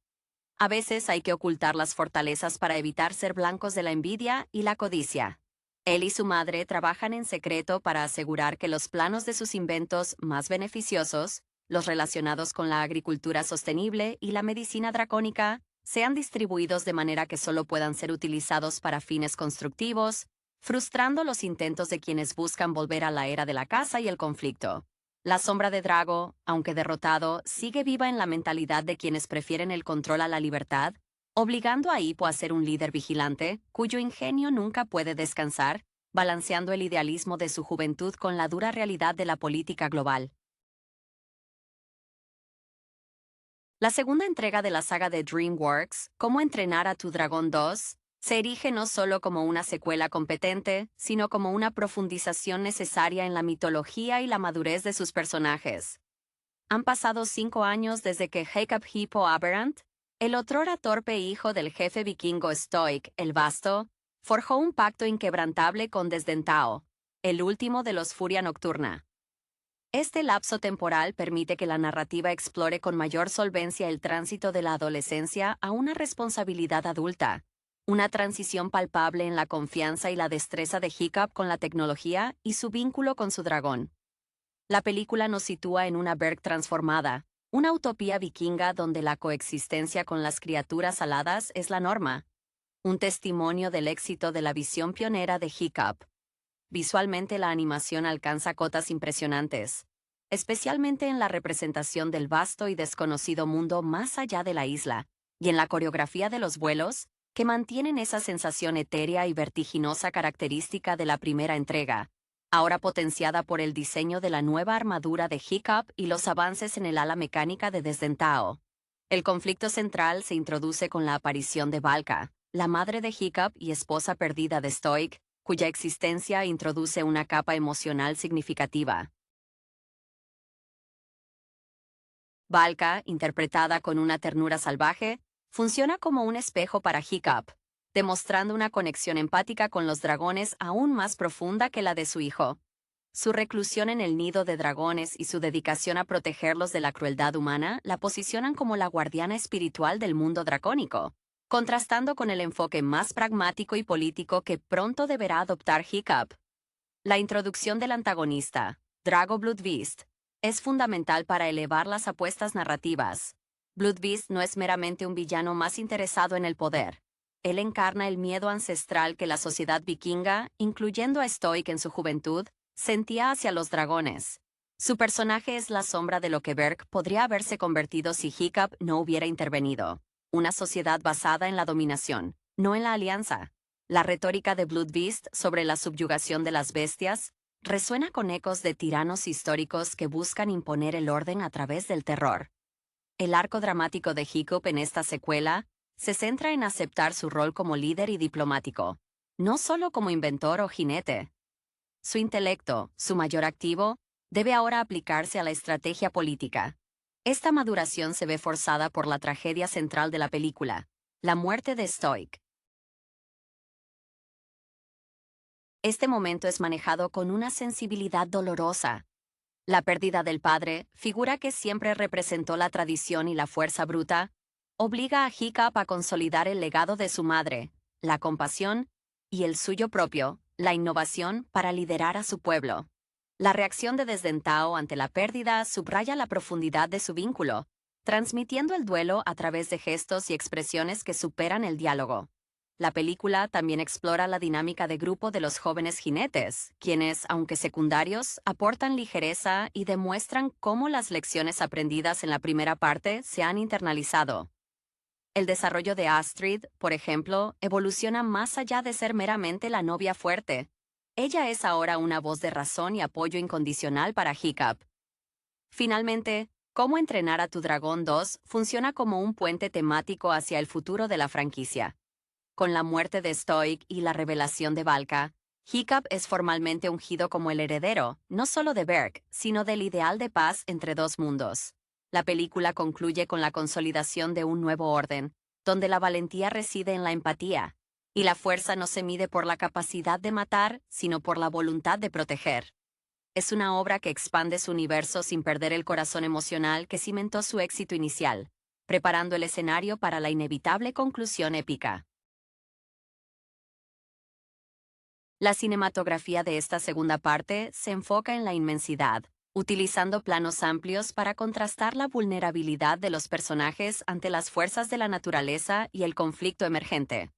A veces hay que ocultar las fortalezas para evitar ser blancos de la envidia y la codicia. Él y su madre trabajan en secreto para asegurar que los planos de sus inventos más beneficiosos, los relacionados con la agricultura sostenible y la medicina dracónica, sean distribuidos de manera que solo puedan ser utilizados para fines constructivos, frustrando los intentos de quienes buscan volver a la era de la caza y el conflicto. La sombra de Drago, aunque derrotado, sigue viva en la mentalidad de quienes prefieren el control a la libertad, obligando a Hippo a ser un líder vigilante, cuyo ingenio nunca puede descansar, balanceando el idealismo de su juventud con la dura realidad de la política global. La segunda entrega de la saga de DreamWorks, Cómo entrenar a tu dragón 2, se erige no solo como una secuela competente, sino como una profundización necesaria en la mitología y la madurez de sus personajes. Han pasado 5 años desde que Jacob Hippo Aberrant, el otrora torpe hijo del jefe vikingo Stoic el Vasto, forjó un pacto inquebrantable con Desdentao, el último de los Furia Nocturna. Este lapso temporal permite que la narrativa explore con mayor solvencia el tránsito de la adolescencia a una responsabilidad adulta, una transición palpable en la confianza y la destreza de Hiccup con la tecnología y su vínculo con su dragón. La película nos sitúa en una Berk transformada, una utopía vikinga donde la coexistencia con las criaturas aladas es la norma, un testimonio del éxito de la visión pionera de Hiccup. Visualmente la animación alcanza cotas impresionantes. especialmente en la representación del vasto y desconocido mundo más allá de la isla, y en la coreografía de los vuelos, que mantienen esa sensación etérea y vertiginosa característica de la primera entrega, ahora potenciada por el diseño de la nueva armadura de Hiccup y los avances en el ala mecánica de Desdentao. El conflicto central se introduce con la aparición de Valka, la madre de Hiccup y esposa perdida de Stoic, cuya existencia introduce una capa emocional significativa. Valka, interpretada con una ternura salvaje, funciona como un espejo para Hiccup, demostrando una conexión empática con los dragones aún más profunda que la de su hijo. Su reclusión en el nido de dragones y su dedicación a protegerlos de la crueldad humana la posicionan como la guardiana espiritual del mundo dracónico, contrastando con el enfoque más pragmático y político que pronto deberá adoptar Hiccup. La introducción del antagonista, Drago Bloodbeast, es fundamental para elevar las apuestas narrativas. Bloodbeast no es meramente un villano más interesado en el poder. Él encarna el miedo ancestral que la sociedad vikinga, incluyendo a Stoic en su juventud, sentía hacia los dragones. Su personaje es la sombra de lo que Berk podría haberse convertido si Hiccup no hubiera intervenido. Una sociedad basada en la dominación, no en la alianza. La retórica de Bloodbeast sobre la subyugación de las bestias resuena con ecos de tiranos históricos que buscan imponer el orden a través del terror. El arco dramático de Hiccup en esta secuela se centra en aceptar su rol como líder y diplomático, no solo como inventor o jinete. Su intelecto, su mayor activo, debe ahora aplicarse a la estrategia política. Esta maduración se ve forzada por la tragedia central de la película, la muerte de Stoic. Este momento es manejado con una sensibilidad dolorosa. La pérdida del padre, figura que siempre representó la tradición y la fuerza bruta, obliga a Hiccup a consolidar el legado de su madre, la compasión, y el suyo propio, la innovación, para liderar a su pueblo. La reacción de Desdentao ante la pérdida subraya la profundidad de su vínculo, transmitiendo el duelo a través de gestos y expresiones que superan el diálogo. La película también explora la dinámica de grupo de los jóvenes jinetes, quienes, aunque secundarios, aportan ligereza y demuestran cómo las lecciones aprendidas en la primera parte se han internalizado. El desarrollo de Astrid, por ejemplo, evoluciona más allá de ser meramente la novia fuerte. Ella es ahora una voz de razón y apoyo incondicional para Hiccup. Finalmente, Cómo entrenar a tu dragón 2 funciona como un puente temático hacia el futuro de la franquicia. Con la muerte de Stoic y la revelación de Valka, Hiccup es formalmente ungido como el heredero, no solo de Berk, sino del ideal de paz entre dos mundos. La película concluye con la consolidación de un nuevo orden, donde la valentía reside en la empatía, y la fuerza no se mide por la capacidad de matar, sino por la voluntad de proteger. Es una obra que expande su universo sin perder el corazón emocional que cimentó su éxito inicial, preparando el escenario para la inevitable conclusión épica. La cinematografía de esta segunda parte se enfoca en la inmensidad, utilizando planos amplios para contrastar la vulnerabilidad de los personajes ante las fuerzas de la naturaleza y el conflicto emergente.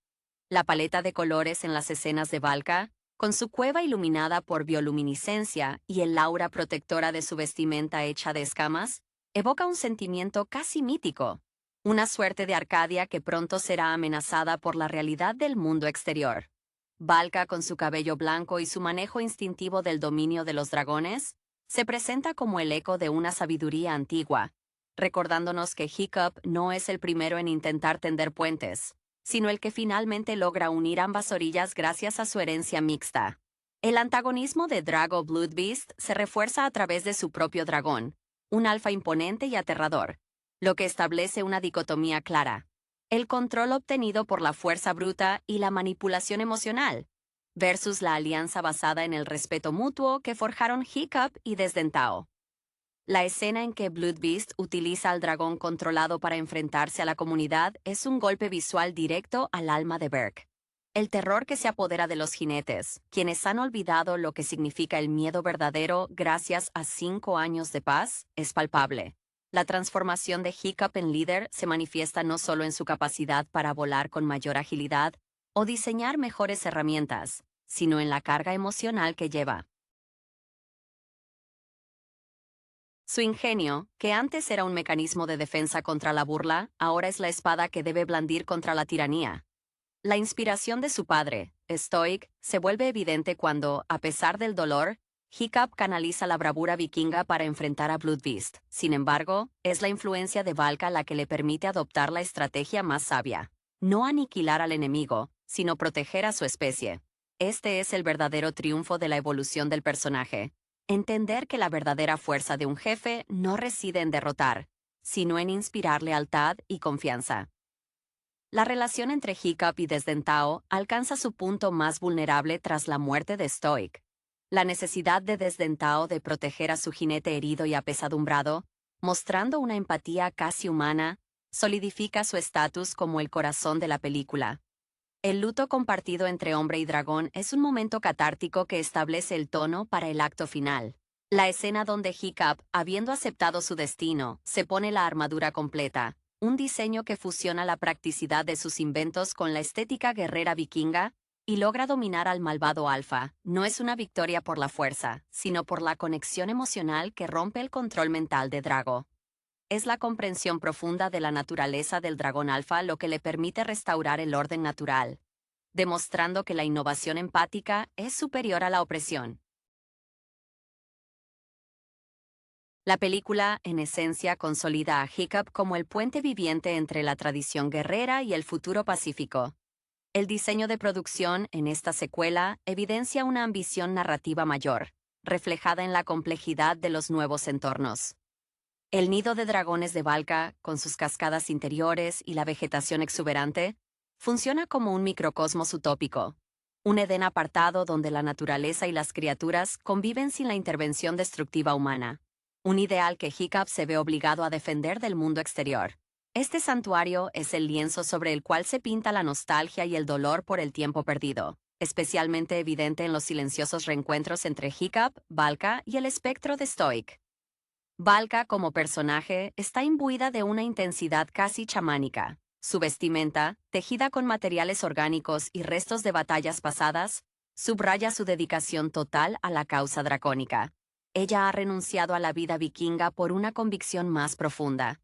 La paleta de colores en las escenas de Valka, con su cueva iluminada por bioluminiscencia y el aura protectora de su vestimenta hecha de escamas, evoca un sentimiento casi mítico, una suerte de Arcadia que pronto será amenazada por la realidad del mundo exterior. Valka, con su cabello blanco y su manejo instintivo del dominio de los dragones, se presenta como el eco de una sabiduría antigua, recordándonos que Hiccup no es el primero en intentar tender puentes, sino el que finalmente logra unir ambas orillas gracias a su herencia mixta. El antagonismo de Drago Bloodbeast se refuerza a través de su propio dragón, un alfa imponente y aterrador, lo que establece una dicotomía clara: el control obtenido por la fuerza bruta y la manipulación emocional, versus la alianza basada en el respeto mutuo que forjaron Hiccup y Desdentao. La escena en que Bloodbeast utiliza al dragón controlado para enfrentarse a la comunidad es un golpe visual directo al alma de Berk. El terror que se apodera de los jinetes, quienes han olvidado lo que significa el miedo verdadero gracias a 5 años de paz, es palpable. La transformación de Hiccup en líder se manifiesta no solo en su capacidad para volar con mayor agilidad o diseñar mejores herramientas, sino en la carga emocional que lleva. Su ingenio, que antes era un mecanismo de defensa contra la burla, ahora es la espada que debe blandir contra la tiranía. La inspiración de su padre, Stoic, se vuelve evidente cuando, a pesar del dolor, Hiccup canaliza la bravura vikinga para enfrentar a Bloodbeast. Sin embargo, es la influencia de Valka la que le permite adoptar la estrategia más sabia. No aniquilar al enemigo, sino proteger a su especie. Este es el verdadero triunfo de la evolución del personaje. Entender que la verdadera fuerza de un jefe no reside en derrotar, sino en inspirar lealtad y confianza. La relación entre Hiccup y Desdentao alcanza su punto más vulnerable tras la muerte de Stoic. La necesidad de Desdentao de proteger a su jinete herido y apesadumbrado, mostrando una empatía casi humana, solidifica su estatus como el corazón de la película. El luto compartido entre hombre y dragón es un momento catártico que establece el tono para el acto final. La escena donde Hiccup, habiendo aceptado su destino, se pone la armadura completa, un diseño que fusiona la practicidad de sus inventos con la estética guerrera vikinga, y logra dominar al malvado Alfa, no es una victoria por la fuerza, sino por la conexión emocional que rompe el control mental de Drago. Es la comprensión profunda de la naturaleza del dragón Alfa lo que le permite restaurar el orden natural, demostrando que la innovación empática es superior a la opresión. La película, en esencia, consolida a Hiccup como el puente viviente entre la tradición guerrera y el futuro pacífico. El diseño de producción en esta secuela evidencia una ambición narrativa mayor, reflejada en la complejidad de los nuevos entornos. El nido de dragones de Valka, con sus cascadas interiores y la vegetación exuberante, funciona como un microcosmos utópico, un Edén apartado donde la naturaleza y las criaturas conviven sin la intervención destructiva humana, un ideal que Hiccup se ve obligado a defender del mundo exterior. Este santuario es el lienzo sobre el cual se pinta la nostalgia y el dolor por el tiempo perdido, especialmente evidente en los silenciosos reencuentros entre Hiccup, Valka y el espectro de Stoic. Valka, como personaje, está imbuida de una intensidad casi chamánica. Su vestimenta, tejida con materiales orgánicos y restos de batallas pasadas, subraya su dedicación total a la causa dracónica. Ella ha renunciado a la vida vikinga por una convicción más profunda.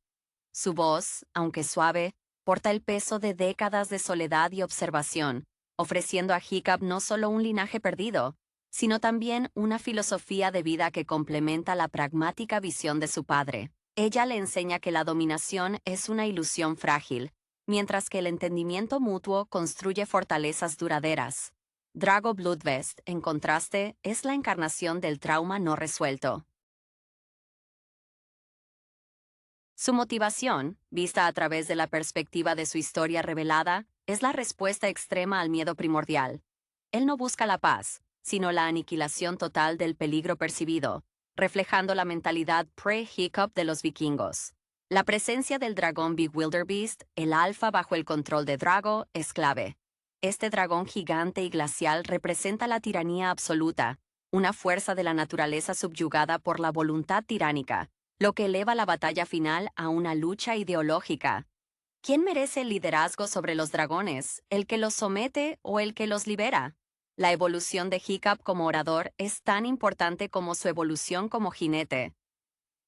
Su voz, aunque suave, porta el peso de décadas de soledad y observación, ofreciendo a Hiccup no solo un linaje perdido, sino también una filosofía de vida que complementa la pragmática visión de su padre. Ella le enseña que la dominación es una ilusión frágil, mientras que el entendimiento mutuo construye fortalezas duraderas. Drago Bloodvest, en contraste, es la encarnación del trauma no resuelto. Su motivación, vista a través de la perspectiva de su historia revelada, es la respuesta extrema al miedo primordial. Él no busca la paz, sino la aniquilación total del peligro percibido, reflejando la mentalidad pre-Hiccup de los vikingos. La presencia del dragón Bewilderbeast, el alfa bajo el control de Drago, es clave. Este dragón gigante y glacial representa la tiranía absoluta, una fuerza de la naturaleza subyugada por la voluntad tiránica, lo que eleva la batalla final a una lucha ideológica. ¿Quién merece el liderazgo sobre los dragones, el que los somete o el que los libera? La evolución de Hiccup como orador es tan importante como su evolución como jinete.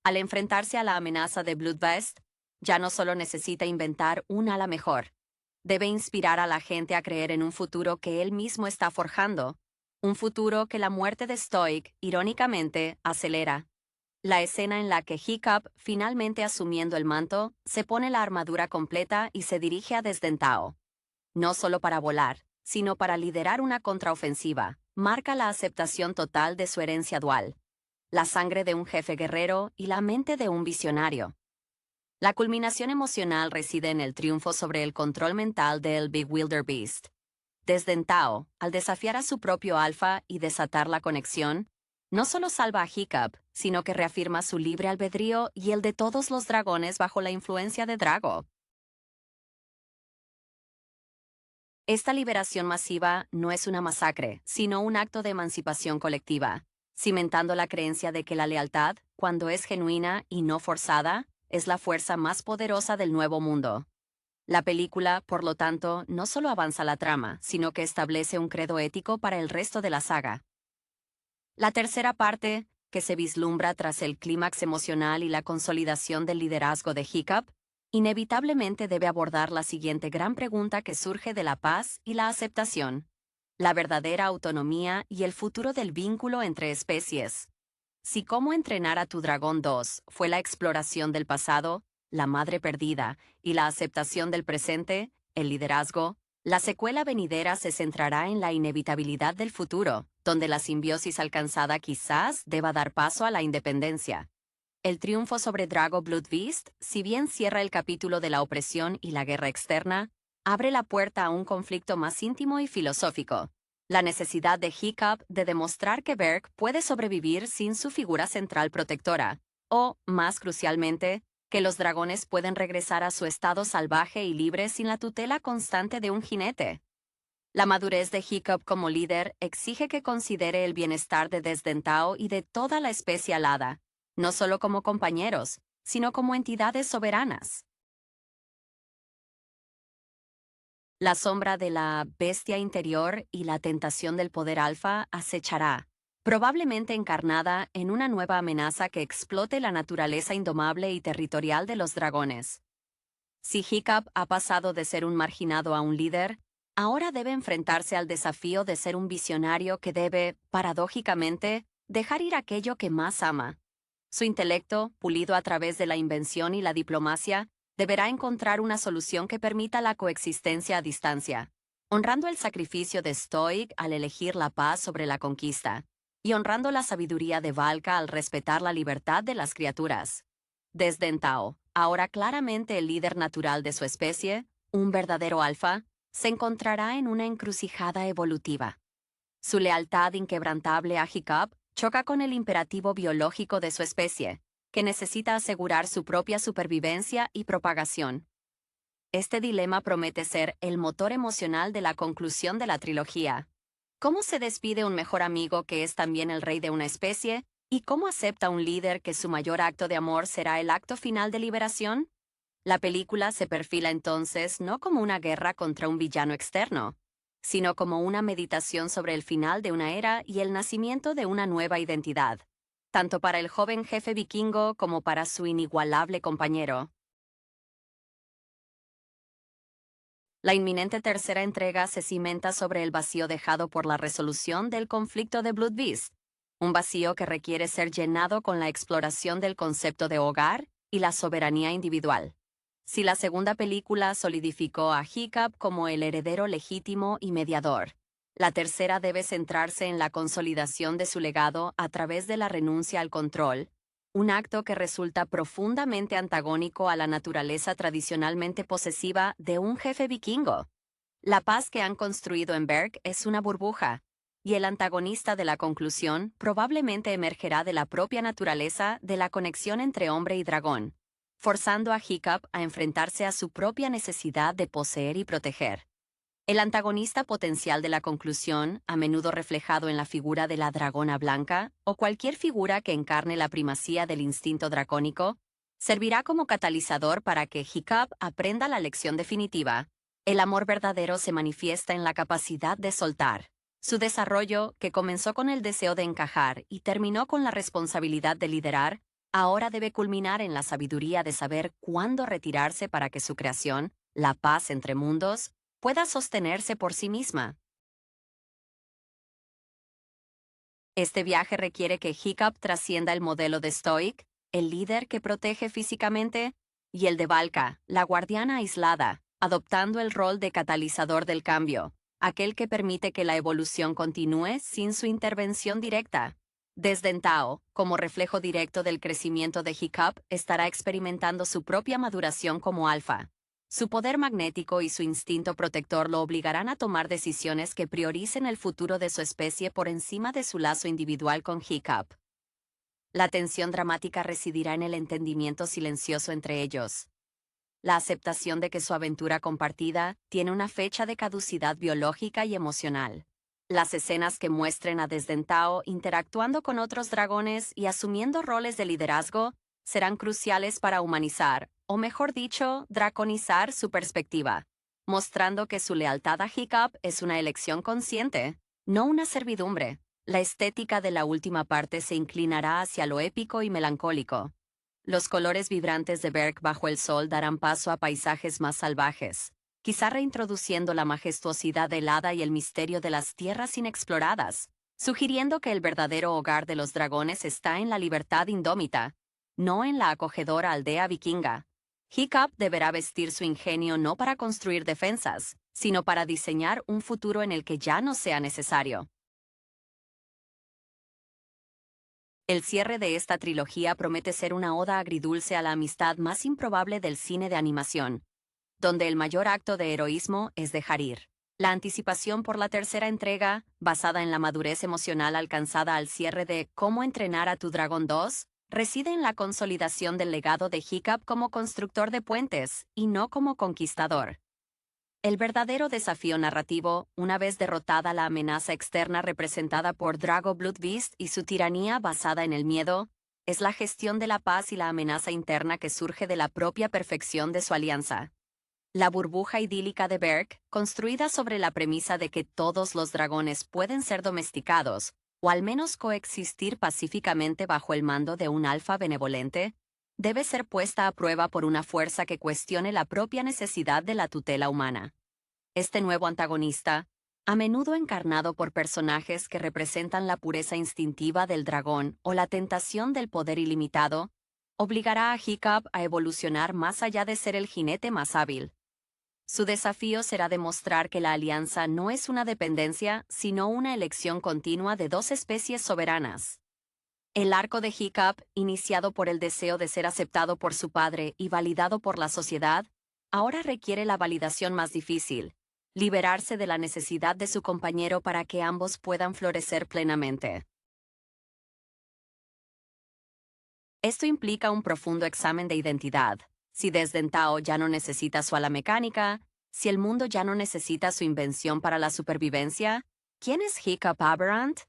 Al enfrentarse a la amenaza de Bloodvest, ya no solo necesita inventar un ala mejor. Debe inspirar a la gente a creer en un futuro que él mismo está forjando, un futuro que la muerte de Stoic, irónicamente, acelera. La escena en la que Hiccup, finalmente asumiendo el manto, se pone la armadura completa y se dirige a Desdentao. No solo para volar, sino para liderar una contraofensiva, marca la aceptación total de su herencia dual, la sangre de un jefe guerrero y la mente de un visionario. La culminación emocional reside en el triunfo sobre el control mental del Bewilderbeast. Desdentao, al desafiar a su propio alfa y desatar la conexión, no solo salva a Hiccup, sino que reafirma su libre albedrío y el de todos los dragones bajo la influencia de Drago. Esta liberación masiva no es una masacre, sino un acto de emancipación colectiva, cimentando la creencia de que la lealtad, cuando es genuina y no forzada, es la fuerza más poderosa del nuevo mundo. La película, por lo tanto, no solo avanza la trama, sino que establece un credo ético para el resto de la saga. La tercera parte, que se vislumbra tras el clímax emocional y la consolidación del liderazgo de Hiccup, inevitablemente debe abordar la siguiente gran pregunta que surge de la paz y la aceptación: la verdadera autonomía y el futuro del vínculo entre especies. Si Cómo entrenar a tu dragón 2 fue la exploración del pasado, la madre perdida, y la aceptación del presente, el liderazgo, la secuela venidera se centrará en la inevitabilidad del futuro, donde la simbiosis alcanzada quizás deba dar paso a la independencia. El triunfo sobre Drago Bloodbeast, si bien cierra el capítulo de la opresión y la guerra externa, abre la puerta a un conflicto más íntimo y filosófico: la necesidad de Hiccup de demostrar que Berk puede sobrevivir sin su figura central protectora, o, más crucialmente, que los dragones pueden regresar a su estado salvaje y libre sin la tutela constante de un jinete. La madurez de Hiccup como líder exige que considere el bienestar de Desdentao y de toda la especie alada, no solo como compañeros, sino como entidades soberanas. La sombra de la bestia interior y la tentación del poder alfa acechará, probablemente encarnada en una nueva amenaza que explote la naturaleza indomable y territorial de los dragones. Si Hiccup ha pasado de ser un marginado a un líder, ahora debe enfrentarse al desafío de ser un visionario que debe, paradójicamente, dejar ir aquello que más ama. Su intelecto, pulido a través de la invención y la diplomacia, deberá encontrar una solución que permita la coexistencia a distancia, honrando el sacrificio de Stoic al elegir la paz sobre la conquista, y honrando la sabiduría de Valka al respetar la libertad de las criaturas. Desdentao, ahora claramente el líder natural de su especie, un verdadero alfa, se encontrará en una encrucijada evolutiva. Su lealtad inquebrantable a Hiccup choca con el imperativo biológico de su especie, que necesita asegurar su propia supervivencia y propagación. Este dilema promete ser el motor emocional de la conclusión de la trilogía. ¿Cómo se despide un mejor amigo que es también el rey de una especie? ¿Y cómo acepta un líder que su mayor acto de amor será el acto final de liberación? La película se perfila entonces no como una guerra contra un villano externo, sino como una meditación sobre el final de una era y el nacimiento de una nueva identidad, tanto para el joven jefe vikingo como para su inigualable compañero. La inminente tercera entrega se cimenta sobre el vacío dejado por la resolución del conflicto de Bloodbeast, un vacío que requiere ser llenado con la exploración del concepto de hogar y la soberanía individual. Si la segunda película solidificó a Hiccup como el heredero legítimo y mediador, la tercera debe centrarse en la consolidación de su legado a través de la renuncia al control, un acto que resulta profundamente antagónico a la naturaleza tradicionalmente posesiva de un jefe vikingo. La paz que han construido en Berk es una burbuja, y el antagonista de la conclusión probablemente emergerá de la propia naturaleza de la conexión entre hombre y dragón, forzando a Hiccup a enfrentarse a su propia necesidad de poseer y proteger. El antagonista potencial de la conclusión, a menudo reflejado en la figura de la dragona blanca o cualquier figura que encarne la primacía del instinto dracónico, servirá como catalizador para que Hiccup aprenda la lección definitiva. El amor verdadero se manifiesta en la capacidad de soltar. Su desarrollo, que comenzó con el deseo de encajar y terminó con la responsabilidad de liderar, ahora debe culminar en la sabiduría de saber cuándo retirarse para que su creación, la paz entre mundos, pueda sostenerse por sí misma. Este viaje requiere que Hiccup trascienda el modelo de Stoic, el líder que protege físicamente, y el de Valka, la guardiana aislada, adoptando el rol de catalizador del cambio, aquel que permite que la evolución continúe sin su intervención directa. Desdentao, como reflejo directo del crecimiento de Hiccup, estará experimentando su propia maduración como alfa. Su poder magnético y su instinto protector lo obligarán a tomar decisiones que prioricen el futuro de su especie por encima de su lazo individual con Hiccup. La tensión dramática residirá en el entendimiento silencioso entre ellos. La aceptación de que su aventura compartida tiene una fecha de caducidad biológica y emocional. Las escenas que muestren a Desdentao interactuando con otros dragones y asumiendo roles de liderazgo serán cruciales para humanizar, o mejor dicho, draconizar su perspectiva, mostrando que su lealtad a Hiccup es una elección consciente, no una servidumbre. La estética de la última parte se inclinará hacia lo épico y melancólico. Los colores vibrantes de Berk bajo el sol darán paso a paisajes más salvajes, quizá reintroduciendo la majestuosidad helada y el misterio de las tierras inexploradas, sugiriendo que el verdadero hogar de los dragones está en la libertad indómita, no en la acogedora aldea vikinga. Hiccup deberá vestir su ingenio no para construir defensas, sino para diseñar un futuro en el que ya no sea necesario. El cierre de esta trilogía promete ser una oda agridulce a la amistad más improbable del cine de animación, donde el mayor acto de heroísmo es dejar ir. La anticipación por la tercera entrega, basada en la madurez emocional alcanzada al cierre de Cómo entrenar a tu dragón 2, reside en la consolidación del legado de Hiccup como constructor de puentes, y no como conquistador. El verdadero desafío narrativo, una vez derrotada la amenaza externa representada por Drago Bloodbeast y su tiranía basada en el miedo, es la gestión de la paz y la amenaza interna que surge de la propia perfección de su alianza. La burbuja idílica de Berk, construida sobre la premisa de que todos los dragones pueden ser domesticados, o al menos coexistir pacíficamente bajo el mando de un alfa benevolente, debe ser puesta a prueba por una fuerza que cuestione la propia necesidad de la tutela humana. Este nuevo antagonista, a menudo encarnado por personajes que representan la pureza instintiva del dragón o la tentación del poder ilimitado, obligará a Hiccup a evolucionar más allá de ser el jinete más hábil. Su desafío será demostrar que la alianza no es una dependencia, sino una elección continua de dos especies soberanas. El arco de Hiccup, iniciado por el deseo de ser aceptado por su padre y validado por la sociedad, ahora requiere la validación más difícil: liberarse de la necesidad de su compañero para que ambos puedan florecer plenamente. Esto implica un profundo examen de identidad. Si Desdentao ya no necesita su ala mecánica, si el mundo ya no necesita su invención para la supervivencia, ¿quién es Hiccup Aberrant?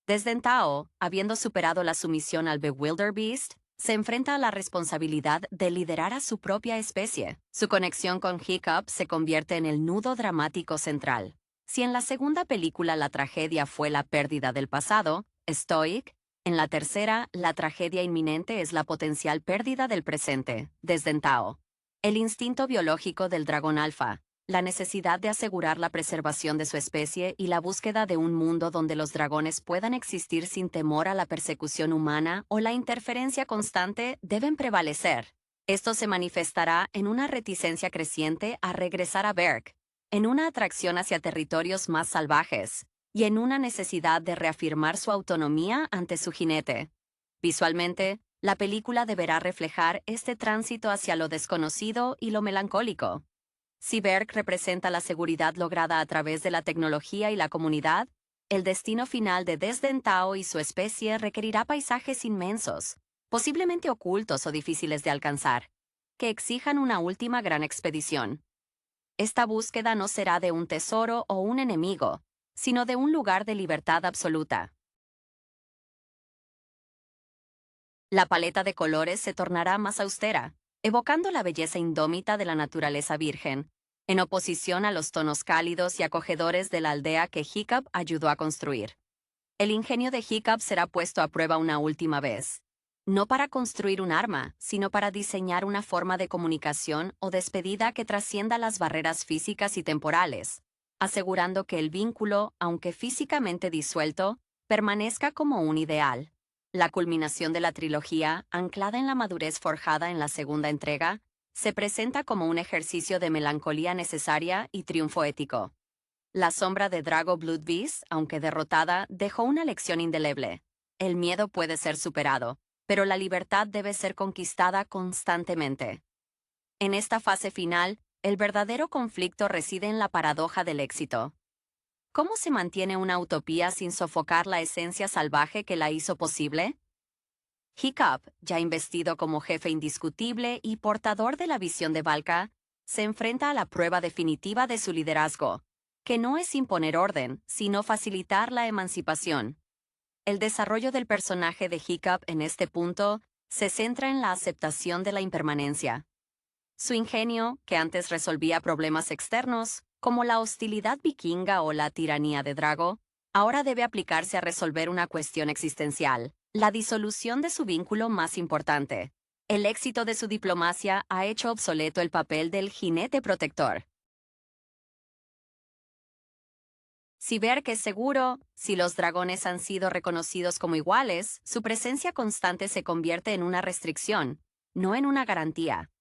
Desdentao, habiendo superado la sumisión al Bewilderbeast, se enfrenta a la responsabilidad de liderar a su propia especie. Su conexión con Hiccup se convierte en el nudo dramático central. Si en la segunda película la tragedia fue la pérdida del pasado, Stoic, en la tercera, la tragedia inminente es la potencial pérdida del presente, Desdentao. El instinto biológico del dragón alfa, la necesidad de asegurar la preservación de su especie y la búsqueda de un mundo donde los dragones puedan existir sin temor a la persecución humana o la interferencia constante deben prevalecer. Esto se manifestará en una reticencia creciente a regresar a Berk, en una atracción hacia territorios más salvajes, y en una necesidad de reafirmar su autonomía ante su jinete. Visualmente, la película deberá reflejar este tránsito hacia lo desconocido y lo melancólico. Si Berk representa la seguridad lograda a través de la tecnología y la comunidad, el destino final de Desdentao y su especie requerirá paisajes inmensos, posiblemente ocultos o difíciles de alcanzar, que exijan una última gran expedición. Esta búsqueda no será de un tesoro o un enemigo, sino de un lugar de libertad absoluta. La paleta de colores se tornará más austera, evocando la belleza indómita de la naturaleza virgen, en oposición a los tonos cálidos y acogedores de la aldea que Hiccup ayudó a construir. El ingenio de Hiccup será puesto a prueba una última vez, no para construir un arma, sino para diseñar una forma de comunicación o despedida que trascienda las barreras físicas y temporales, asegurando que el vínculo, aunque físicamente disuelto, permanezca como un ideal. La culminación de la trilogía, anclada en la madurez forjada en la segunda entrega, se presenta como un ejercicio de melancolía necesaria y triunfo ético. La sombra de Drago Bloodbeast, aunque derrotada, dejó una lección indeleble. El miedo puede ser superado, pero la libertad debe ser conquistada constantemente. En esta fase final, el verdadero conflicto reside en la paradoja del éxito. ¿Cómo se mantiene una utopía sin sofocar la esencia salvaje que la hizo posible? Hiccup, ya investido como jefe indiscutible y portador de la visión de Valka, se enfrenta a la prueba definitiva de su liderazgo, que no es imponer orden, sino facilitar la emancipación. El desarrollo del personaje de Hiccup en este punto se centra en la aceptación de la impermanencia. Su ingenio, que antes resolvía problemas externos, como la hostilidad vikinga o la tiranía de Drago, Ahora debe aplicarse a resolver una cuestión existencial, la disolución de su vínculo más importante. El éxito de su diplomacia ha hecho obsoleto el papel del jinete protector. Si Berk es seguro, si los dragones han sido reconocidos como iguales, su presencia constante se convierte en una restricción, no en una garantía.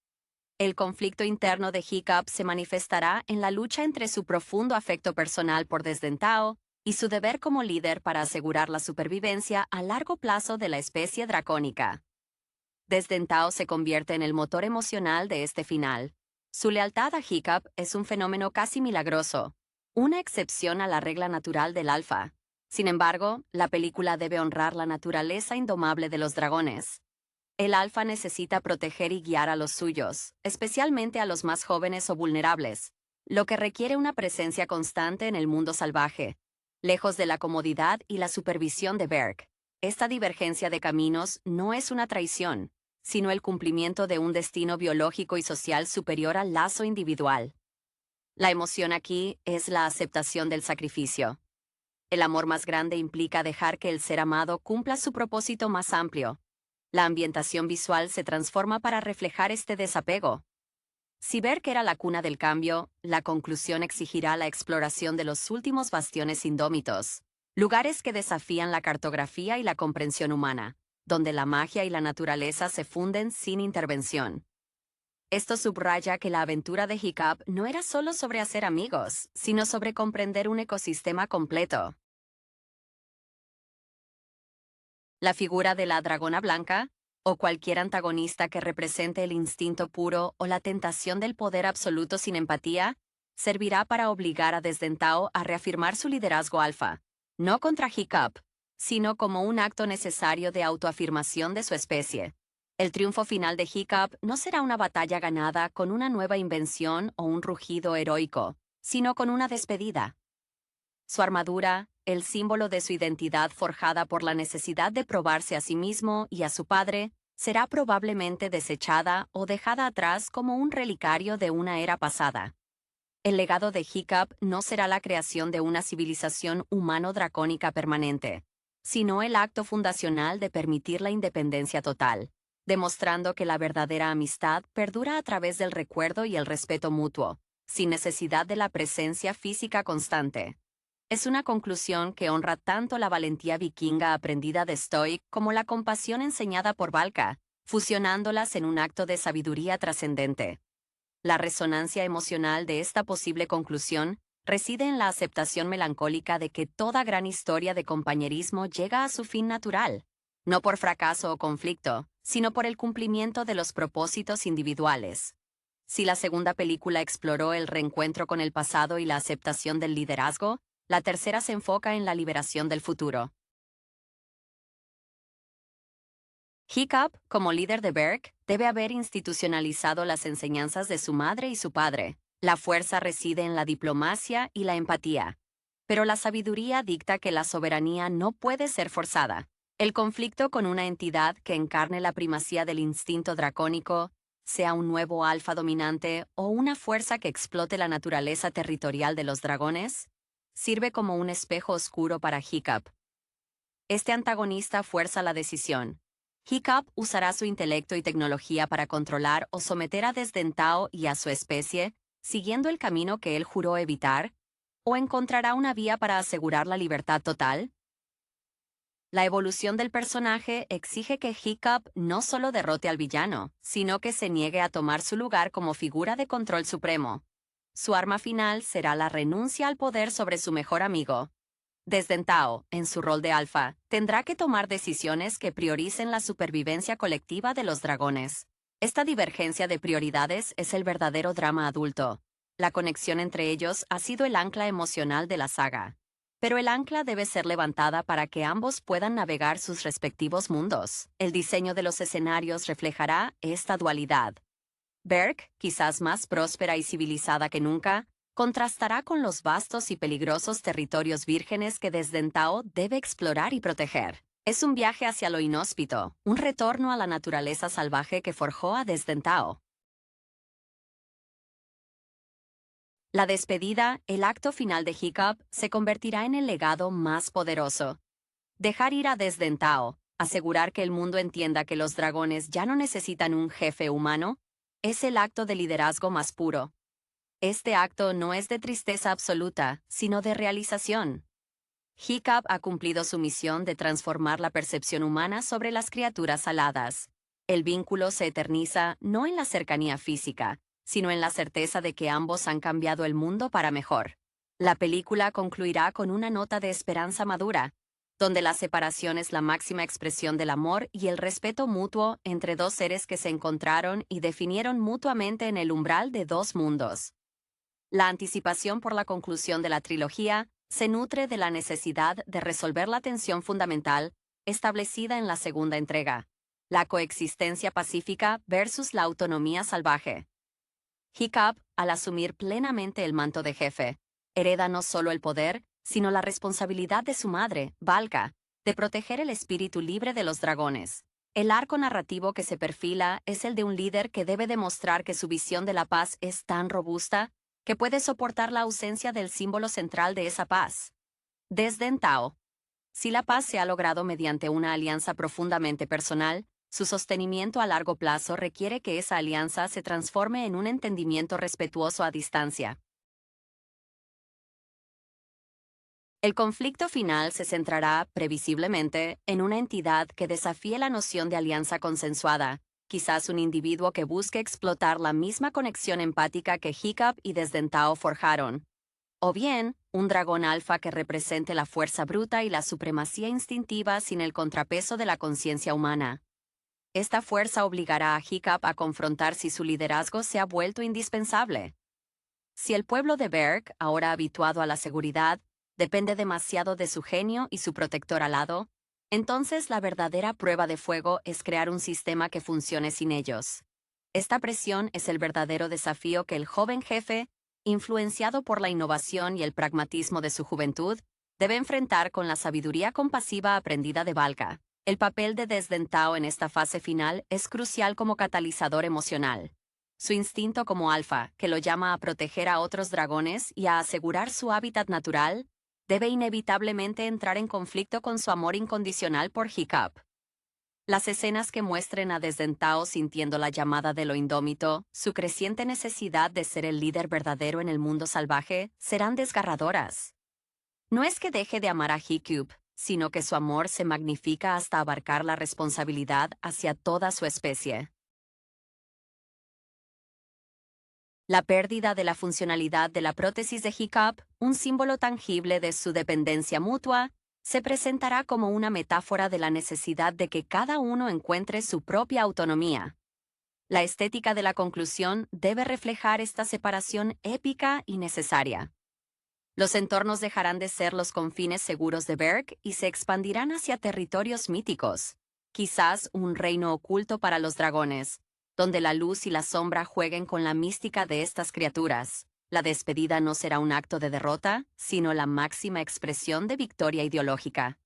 El conflicto interno de Hiccup se manifestará en la lucha entre su profundo afecto personal por Desdentao y su deber como líder para asegurar la supervivencia a largo plazo de la especie dracónica. Desdentao se convierte en el motor emocional de este final. Su lealtad a Hiccup es un fenómeno casi milagroso, una excepción a la regla natural del alfa. Sin embargo, la película debe honrar la naturaleza indomable de los dragones. El alfa necesita proteger y guiar a los suyos, especialmente a los más jóvenes o vulnerables, lo que requiere una presencia constante en el mundo salvaje, lejos de la comodidad y la supervisión de Berk. Esta divergencia de caminos no es una traición, sino el cumplimiento de un destino biológico y social superior al lazo individual. La emoción aquí es la aceptación del sacrificio. El amor más grande implica dejar que el ser amado cumpla su propósito más amplio. La ambientación visual se transforma para reflejar este desapego. Si Berk era la cuna del cambio, la conclusión exigirá la exploración de los últimos bastiones indómitos, lugares que desafían la cartografía y la comprensión humana, donde la magia y la naturaleza se funden sin intervención. Esto subraya que la aventura de Hiccup no era solo sobre hacer amigos, sino sobre comprender un ecosistema completo. La figura de la dragona blanca, o cualquier antagonista que represente el instinto puro o la tentación del poder absoluto sin empatía, servirá para obligar a Desdentao a reafirmar su liderazgo alfa, no contra Hiccup, sino como un acto necesario de autoafirmación de su especie. El triunfo final de Hiccup no será una batalla ganada con una nueva invención o un rugido heroico, sino con una despedida. Su armadura, el símbolo de su identidad forjada por la necesidad de probarse a sí mismo y a su padre, será probablemente desechada o dejada atrás como un relicario de una era pasada. El legado de Hiccup no será la creación de una civilización humano-dracónica permanente, sino el acto fundacional de permitir la independencia total, demostrando que la verdadera amistad perdura a través del recuerdo y el respeto mutuo, sin necesidad de la presencia física constante. Es una conclusión que honra tanto la valentía vikinga aprendida de Stoic como la compasión enseñada por Valka, fusionándolas en un acto de sabiduría trascendente. La resonancia emocional de esta posible conclusión reside en la aceptación melancólica de que toda gran historia de compañerismo llega a su fin natural, no por fracaso o conflicto, sino por el cumplimiento de los propósitos individuales. Si la segunda película exploró el reencuentro con el pasado y la aceptación del liderazgo, la tercera se enfoca en la liberación del futuro. Hiccup, como líder de Berk, debe haber institucionalizado las enseñanzas de su madre y su padre. La fuerza reside en la diplomacia y la empatía. Pero la sabiduría dicta que la soberanía no puede ser forzada. El conflicto con una entidad que encarne la primacía del instinto dracónico, sea un nuevo alfa dominante o una fuerza que explote la naturaleza territorial de los dragones, sirve como un espejo oscuro para Hiccup. Este antagonista fuerza la decisión. Hiccup usará su intelecto y tecnología para controlar o someter a Desdentao y a su especie, siguiendo el camino que él juró evitar, o encontrará una vía para asegurar la libertad total. La evolución del personaje exige que Hiccup no solo derrote al villano, sino que se niegue a tomar su lugar como figura de control supremo. Su arma final será la renuncia al poder sobre su mejor amigo. Desdentao, en su rol de alfa, tendrá que tomar decisiones que prioricen la supervivencia colectiva de los dragones. Esta divergencia de prioridades es el verdadero drama adulto. La conexión entre ellos ha sido el ancla emocional de la saga. Pero el ancla debe ser levantada para que ambos puedan navegar sus respectivos mundos. El diseño de los escenarios reflejará esta dualidad. Berk, quizás más próspera y civilizada que nunca, contrastará con los vastos y peligrosos territorios vírgenes que Desdentao debe explorar y proteger. Es un viaje hacia lo inhóspito, un retorno a la naturaleza salvaje que forjó a Desdentao. La despedida, el acto final de Hiccup, se convertirá en el legado más poderoso. Dejar ir a Desdentao, asegurar que el mundo entienda que los dragones ya no necesitan un jefe humano, es el acto de liderazgo más puro. Este acto no es de tristeza absoluta, sino de realización. Hiccup ha cumplido su misión de transformar la percepción humana sobre las criaturas aladas. El vínculo se eterniza no en la cercanía física, sino en la certeza de que ambos han cambiado el mundo para mejor. La película concluirá con una nota de esperanza madura, donde la separación es la máxima expresión del amor y el respeto mutuo entre dos seres que se encontraron y definieron mutuamente en el umbral de dos mundos. La anticipación por la conclusión de la trilogía se nutre de la necesidad de resolver la tensión fundamental establecida en la segunda entrega, la coexistencia pacífica versus la autonomía salvaje. Hiccup, al asumir plenamente el manto de jefe, hereda no solo el poder, sino la responsabilidad de su madre, Valka, de proteger el espíritu libre de los dragones. El arco narrativo que se perfila es el de un líder que debe demostrar que su visión de la paz es tan robusta que puede soportar la ausencia del símbolo central de esa paz. Desdentao. Si la paz se ha logrado mediante una alianza profundamente personal, su sostenimiento a largo plazo requiere que esa alianza se transforme en un entendimiento respetuoso a distancia. El conflicto final se centrará, previsiblemente, en una entidad que desafíe la noción de alianza consensuada, quizás un individuo que busque explotar la misma conexión empática que Hiccup y Desdentao forjaron. O bien, un dragón alfa que represente la fuerza bruta y la supremacía instintiva sin el contrapeso de la conciencia humana. Esta fuerza obligará a Hiccup a confrontar si su liderazgo se ha vuelto indispensable. Si el pueblo de Berk, ahora habituado a la seguridad, depende demasiado de su genio y su protector alado, entonces la verdadera prueba de fuego es crear un sistema que funcione sin ellos. Esta presión es el verdadero desafío que el joven jefe, influenciado por la innovación y el pragmatismo de su juventud, debe enfrentar con la sabiduría compasiva aprendida de Valka. El papel de Desdentao en esta fase final es crucial como catalizador emocional. Su instinto como alfa, que lo llama a proteger a otros dragones y a asegurar su hábitat natural, debe inevitablemente entrar en conflicto con su amor incondicional por Hiccup. Las escenas que muestren a Desdentao sintiendo la llamada de lo indómito, su creciente necesidad de ser el líder verdadero en el mundo salvaje, serán desgarradoras. No es que deje de amar a Hiccup, sino que su amor se magnifica hasta abarcar la responsabilidad hacia toda su especie. La pérdida de la funcionalidad de la prótesis de Hiccup, un símbolo tangible de su dependencia mutua, se presentará como una metáfora de la necesidad de que cada uno encuentre su propia autonomía. La estética de la conclusión debe reflejar esta separación épica y necesaria. Los entornos dejarán de ser los confines seguros de Berk y se expandirán hacia territorios míticos, quizás un reino oculto para los dragones, donde la luz y la sombra jueguen con la mística de estas criaturas. La despedida no será un acto de derrota, sino la máxima expresión de victoria ideológica.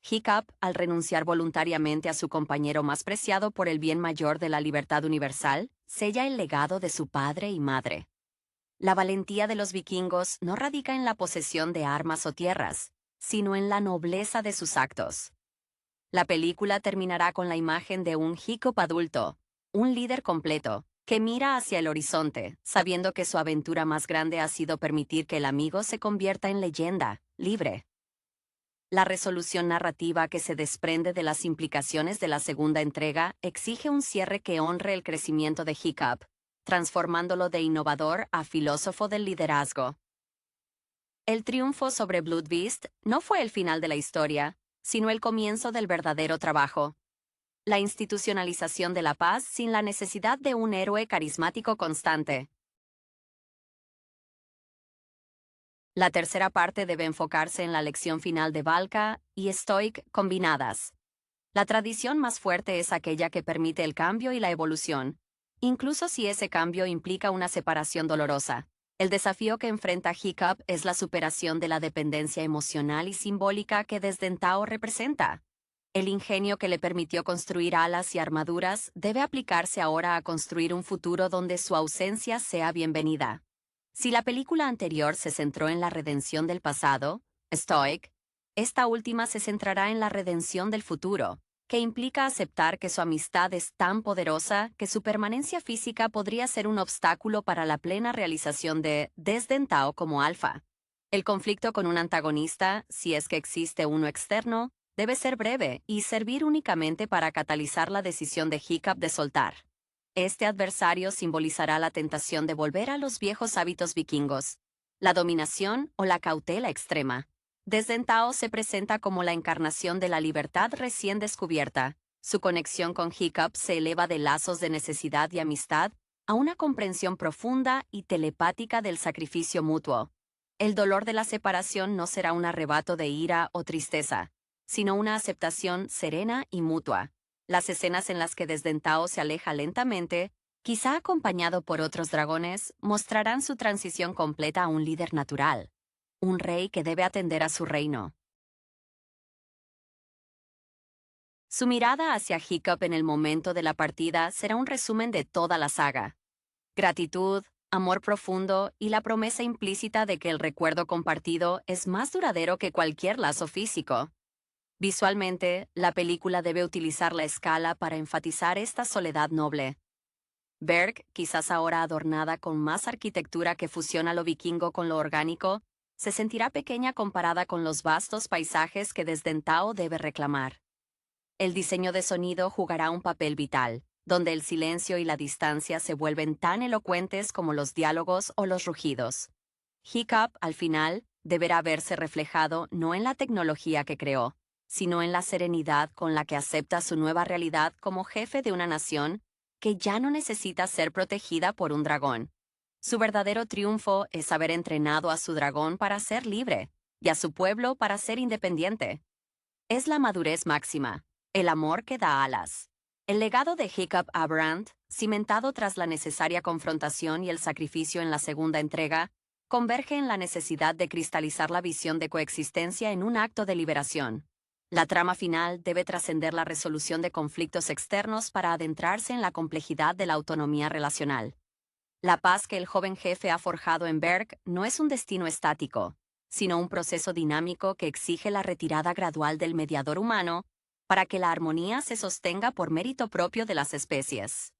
Hiccup, al renunciar voluntariamente a su compañero más preciado por el bien mayor de la libertad universal, sella el legado de su padre y madre. La valentía de los vikingos no radica en la posesión de armas o tierras, sino en la nobleza de sus actos. La película terminará con la imagen de un Hiccup adulto, un líder completo, que mira hacia el horizonte, sabiendo que su aventura más grande ha sido permitir que el amigo se convierta en leyenda, libre. La resolución narrativa que se desprende de las implicaciones de la segunda entrega exige un cierre que honre el crecimiento de Hiccup, transformándolo de innovador a filósofo del liderazgo. El triunfo sobre Bloodbeast no fue el final de la historia, sino el comienzo del verdadero trabajo. La institucionalización de la paz sin la necesidad de un héroe carismático constante. La tercera parte debe enfocarse en la lección final de Valka y Stoic combinadas. La tradición más fuerte es aquella que permite el cambio y la evolución, incluso si ese cambio implica una separación dolorosa. El desafío que enfrenta Hiccup es la superación de la dependencia emocional y simbólica que Desdentao representa. El ingenio que le permitió construir alas y armaduras debe aplicarse ahora a construir un futuro donde su ausencia sea bienvenida. Si la película anterior se centró en la redención del pasado, Stoic, esta última se centrará en la redención del futuro, que implica aceptar que su amistad es tan poderosa que su permanencia física podría ser un obstáculo para la plena realización de Desdén Tao como alfa. El conflicto con un antagonista, si es que existe uno externo, debe ser breve y servir únicamente para catalizar la decisión de Hiccup de soltar. Este adversario simbolizará la tentación de volver a los viejos hábitos vikingos, la dominación o la cautela extrema. Desdén Tao se presenta como la encarnación de la libertad recién descubierta. Su conexión con Hiccup se eleva de lazos de necesidad y amistad a una comprensión profunda y telepática del sacrificio mutuo. El dolor de la separación no será un arrebato de ira o tristeza, sino una aceptación serena y mutua. Las escenas en las que Desdén Tao se aleja lentamente, quizá acompañado por otros dragones, mostrarán su transición completa a un líder natural, un rey que debe atender a su reino. Su mirada hacia Hiccup en el momento de la partida será un resumen de toda la saga. Gratitud, amor profundo y la promesa implícita de que el recuerdo compartido es más duradero que cualquier lazo físico. Visualmente, la película debe utilizar la escala para enfatizar esta soledad noble. Berg, quizás ahora adornada con más arquitectura que fusiona lo vikingo con lo orgánico, se sentirá pequeña comparada con los vastos paisajes que Desdén Tao debe reclamar. El diseño de sonido jugará un papel vital, donde el silencio y la distancia se vuelven tan elocuentes como los diálogos o los rugidos. Hiccup, al final, deberá verse reflejado no en la tecnología que creó, sino en la serenidad con la que acepta su nueva realidad como jefe de una nación que ya no necesita ser protegida por un dragón. Su verdadero triunfo es haber entrenado a su dragón para ser libre y a su pueblo para ser independiente. Es la madurez máxima, el amor que da alas. El legado de Hiccup a Brandt, cimentado tras la necesaria confrontación y el sacrificio en la segunda entrega, converge en la necesidad de cristalizar la visión de coexistencia en un acto de liberación. La trama final debe trascender la resolución de conflictos externos para adentrarse en la complejidad de la autonomía relacional. La paz que el joven jefe ha forjado en Berg no es un destino estático, sino un proceso dinámico que exige la retirada gradual del mediador humano para que la armonía se sostenga por mérito propio de las especies.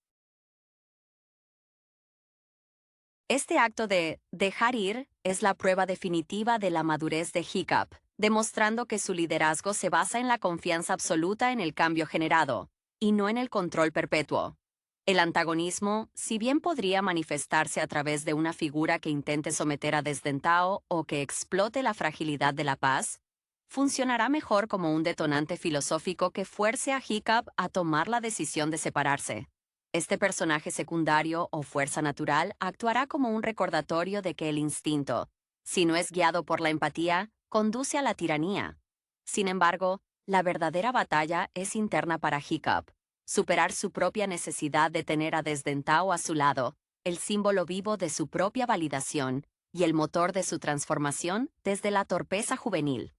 Este acto de dejar ir es la prueba definitiva de la madurez de Hiccup, demostrando que su liderazgo se basa en la confianza absoluta en el cambio generado, y no en el control perpetuo. El antagonismo, si bien podría manifestarse a través de una figura que intente someter a Desdén Tao o que explote la fragilidad de la paz, funcionará mejor como un detonante filosófico que fuerce a Hiccup a tomar la decisión de separarse. Este personaje secundario o fuerza natural actuará como un recordatorio de que el instinto, si no es guiado por la empatía, conduce a la tiranía. Sin embargo, la verdadera batalla es interna para Hiccup. Superar su propia necesidad de tener a Desdén Tao a su lado, el símbolo vivo de su propia validación y el motor de su transformación desde la torpeza juvenil.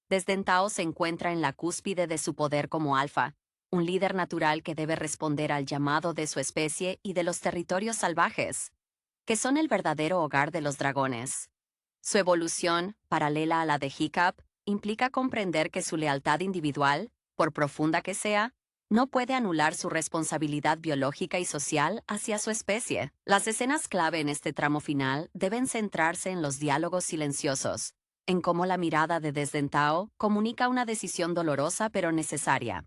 Desdén Tao se encuentra en la cúspide de su poder como alfa, un líder natural que debe responder al llamado de su especie y de los territorios salvajes, que son el verdadero hogar de los dragones. Su evolución, paralela a la de Hiccup, implica comprender que su lealtad individual, por profunda que sea, no puede anular su responsabilidad biológica y social hacia su especie. Las escenas clave en este tramo final deben centrarse en los diálogos silenciosos, en cómo la mirada de Desdén Tao comunica una decisión dolorosa pero necesaria.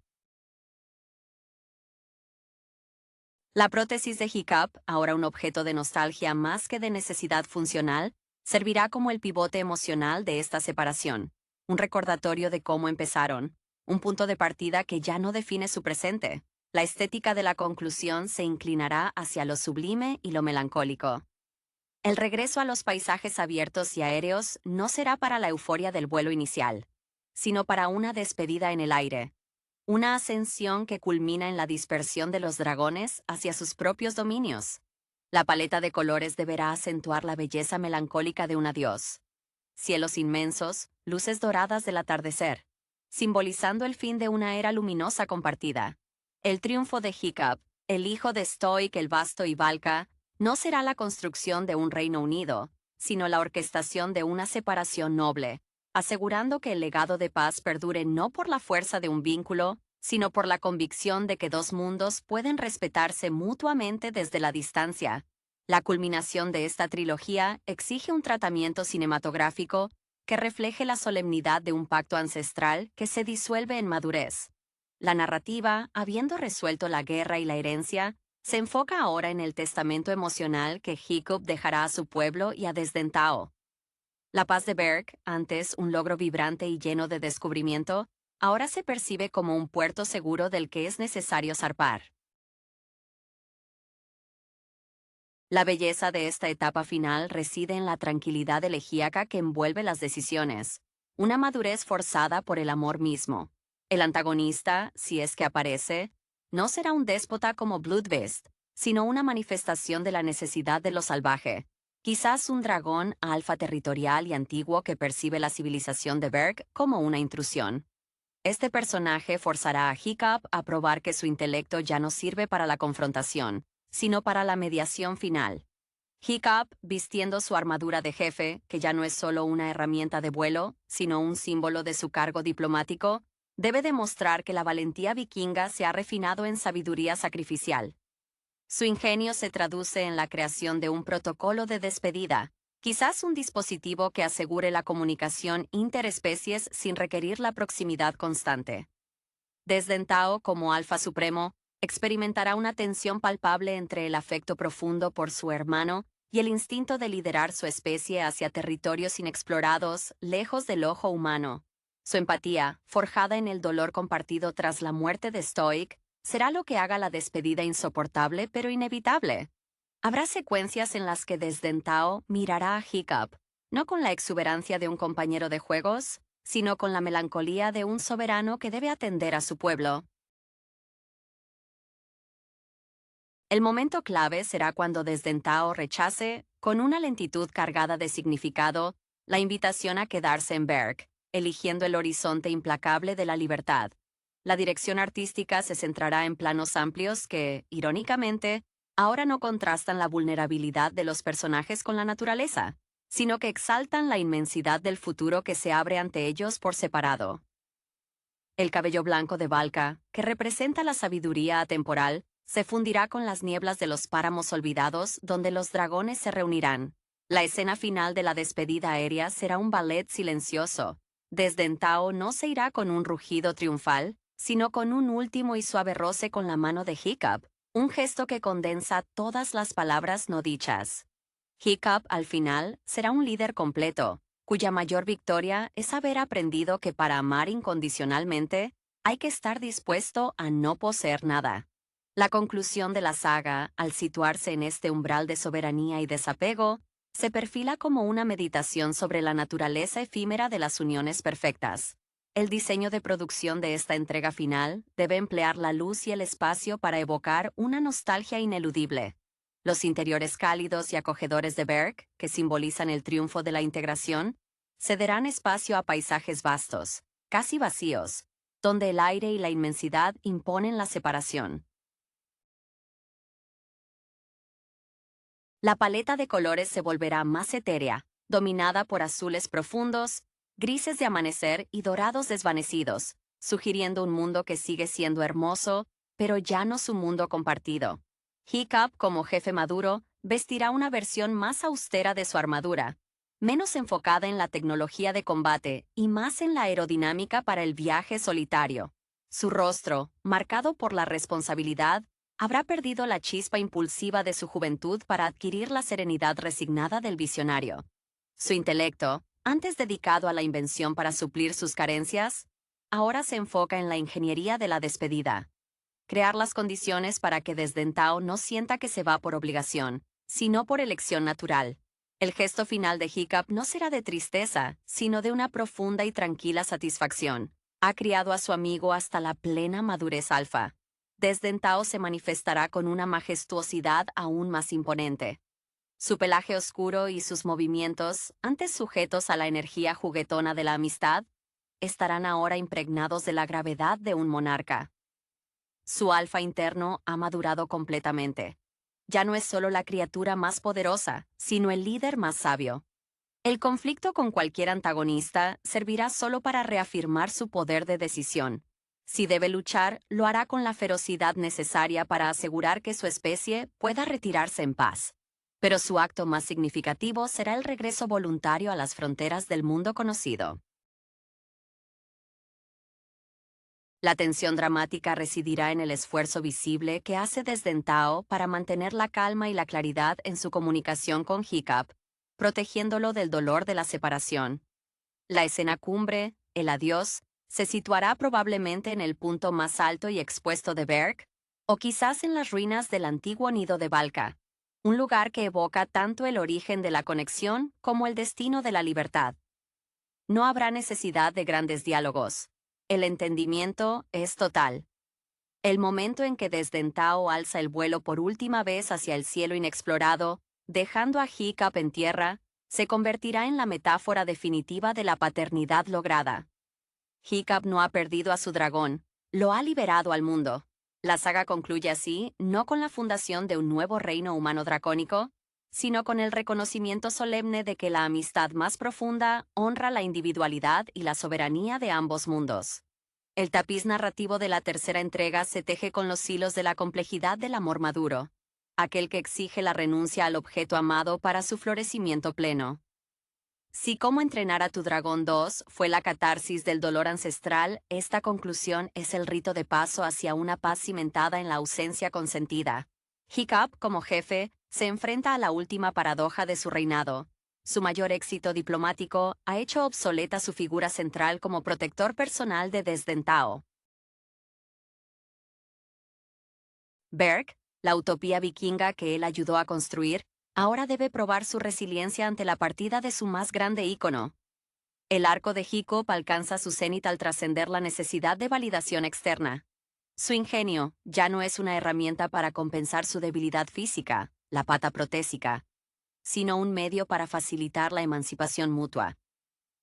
La prótesis de Hiccup, ahora un objeto de nostalgia más que de necesidad funcional, servirá como el pivote emocional de esta separación, un recordatorio de cómo empezaron, un punto de partida que ya no define su presente. La estética de la conclusión se inclinará hacia lo sublime y lo melancólico. El regreso a los paisajes abiertos y aéreos no será para la euforia del vuelo inicial, sino para una despedida en el aire, una ascensión que culmina en la dispersión de los dragones hacia sus propios dominios. La paleta de colores deberá acentuar la belleza melancólica de un adiós. Cielos inmensos, luces doradas del atardecer, simbolizando el fin de una era luminosa compartida. El triunfo de Hiccup, el hijo de Stoic el Vasto y Valka, no será la construcción de un reino unido, sino la orquestación de una separación noble, asegurando que el legado de paz perdure no por la fuerza de un vínculo, sino por la convicción de que dos mundos pueden respetarse mutuamente desde la distancia. La culminación de esta trilogía exige un tratamiento cinematográfico que refleje la solemnidad de un pacto ancestral que se disuelve en madurez. La narrativa, habiendo resuelto la guerra y la herencia, se enfoca ahora en el testamento emocional que Hiccup dejará a su pueblo y a Desdentao. La paz de Berk, antes un logro vibrante y lleno de descubrimiento, ahora se percibe como un puerto seguro del que es necesario zarpar. La belleza de esta etapa final reside en la tranquilidad elegíaca que envuelve las decisiones, una madurez forzada por el amor mismo. El antagonista, si es que aparece, no será un déspota como Bloodbeast, sino una manifestación de la necesidad de lo salvaje, quizás un dragón alfa territorial y antiguo que percibe la civilización de Berk como una intrusión. Este personaje forzará a Hiccup a probar que su intelecto ya no sirve para la confrontación, sino para la mediación final. Hiccup, vistiendo su armadura de jefe, que ya no es solo una herramienta de vuelo, sino un símbolo de su cargo diplomático, debe demostrar que la valentía vikinga se ha refinado en sabiduría sacrificial. Su ingenio se traduce en la creación de un protocolo de despedida, quizás un dispositivo que asegure la comunicación interespecies sin requerir la proximidad constante. Desdentao, como Alfa Supremo, experimentará una tensión palpable entre el afecto profundo por su hermano y el instinto de liderar su especie hacia territorios inexplorados, lejos del ojo humano. Su empatía, forjada en el dolor compartido tras la muerte de Stoic, será lo que haga la despedida insoportable pero inevitable. Habrá secuencias en las que Desdentao mirará a Hiccup, no con la exuberancia de un compañero de juegos, sino con la melancolía de un soberano que debe atender a su pueblo. El momento clave será cuando Desdentao rechace, con una lentitud cargada de significado, la invitación a quedarse en Berk, eligiendo el horizonte implacable de la libertad. La dirección artística se centrará en planos amplios que, irónicamente, ahora no contrastan la vulnerabilidad de los personajes con la naturaleza, sino que exaltan la inmensidad del futuro que se abre ante ellos por separado. El cabello blanco de Valka, que representa la sabiduría atemporal, se fundirá con las nieblas de los páramos olvidados donde los dragones se reunirán. La escena final de la despedida aérea será un ballet silencioso. Desdentao no se irá con un rugido triunfal, sino con un último y suave roce con la mano de Hiccup, un gesto que condensa todas las palabras no dichas. Hiccup, al final, será un líder completo, cuya mayor victoria es haber aprendido que para amar incondicionalmente hay que estar dispuesto a no poseer nada. La conclusión de la saga, al situarse en este umbral de soberanía y desapego, se perfila como una meditación sobre la naturaleza efímera de las uniones perfectas. El diseño de producción de esta entrega final debe emplear la luz y el espacio para evocar una nostalgia ineludible. Los interiores cálidos y acogedores de Berk, que simbolizan el triunfo de la integración, cederán espacio a paisajes vastos, casi vacíos, donde el aire y la inmensidad imponen la separación. La paleta de colores se volverá más etérea, dominada por azules profundos, grises de amanecer y dorados desvanecidos, sugiriendo un mundo que sigue siendo hermoso, pero ya no su mundo compartido. Hiccup, como jefe maduro, vestirá una versión más austera de su armadura, menos enfocada en la tecnología de combate y más en la aerodinámica para el viaje solitario. Su rostro, marcado por la responsabilidad, habrá perdido la chispa impulsiva de su juventud para adquirir la serenidad resignada del visionario. Su intelecto, antes dedicado a la invención para suplir sus carencias, ahora se enfoca en la ingeniería de la despedida. Crear las condiciones para que Desdentao no sienta que se va por obligación, sino por elección natural. El gesto final de Hiccup no será de tristeza, sino de una profunda y tranquila satisfacción. Ha criado a su amigo hasta la plena madurez alfa. Desdentao se manifestará con una majestuosidad aún más imponente. Su pelaje oscuro y sus movimientos, antes sujetos a la energía juguetona de la amistad, estarán ahora impregnados de la gravedad de un monarca. Su alfa interno ha madurado completamente. Ya no es solo la criatura más poderosa, sino el líder más sabio. El conflicto con cualquier antagonista servirá solo para reafirmar su poder de decisión. Si debe luchar, lo hará con la ferocidad necesaria para asegurar que su especie pueda retirarse en paz. Pero su acto más significativo será el regreso voluntario a las fronteras del mundo conocido. La tensión dramática residirá en el esfuerzo visible que hace Desdentao para mantener la calma y la claridad en su comunicación con Hiccup, protegiéndolo del dolor de la separación. La escena cumbre, el adiós, se situará probablemente en el punto más alto y expuesto de Berg, o quizás en las ruinas del antiguo nido de Valka, un lugar que evoca tanto el origen de la conexión como el destino de la libertad. No habrá necesidad de grandes diálogos. El entendimiento es total. El momento en que Desdentao alza el vuelo por última vez hacia el cielo inexplorado, dejando a Hiccup en tierra, se convertirá en la metáfora definitiva de la paternidad lograda. Hiccup no ha perdido a su dragón, lo ha liberado al mundo. La saga concluye así, no con la fundación de un nuevo reino humano dracónico, sino con el reconocimiento solemne de que la amistad más profunda honra la individualidad y la soberanía de ambos mundos. El tapiz narrativo de la tercera entrega se teje con los hilos de la complejidad del amor maduro, aquel que exige la renuncia al objeto amado para su florecimiento pleno. Si Cómo entrenar a tu dragón 2 fue la catarsis del dolor ancestral, esta conclusión es el rito de paso hacia una paz cimentada en la ausencia consentida. Hiccup, como jefe, se enfrenta a la última paradoja de su reinado. Su mayor éxito diplomático ha hecho obsoleta su figura central como protector personal de Desdentao. Berg, la utopía vikinga que él ayudó a construir, ahora debe probar su resiliencia ante la partida de su más grande ícono. El arco de Hiccup alcanza su cenit al trascender la necesidad de validación externa. Su ingenio ya no es una herramienta para compensar su debilidad física, la pata protésica, sino un medio para facilitar la emancipación mutua.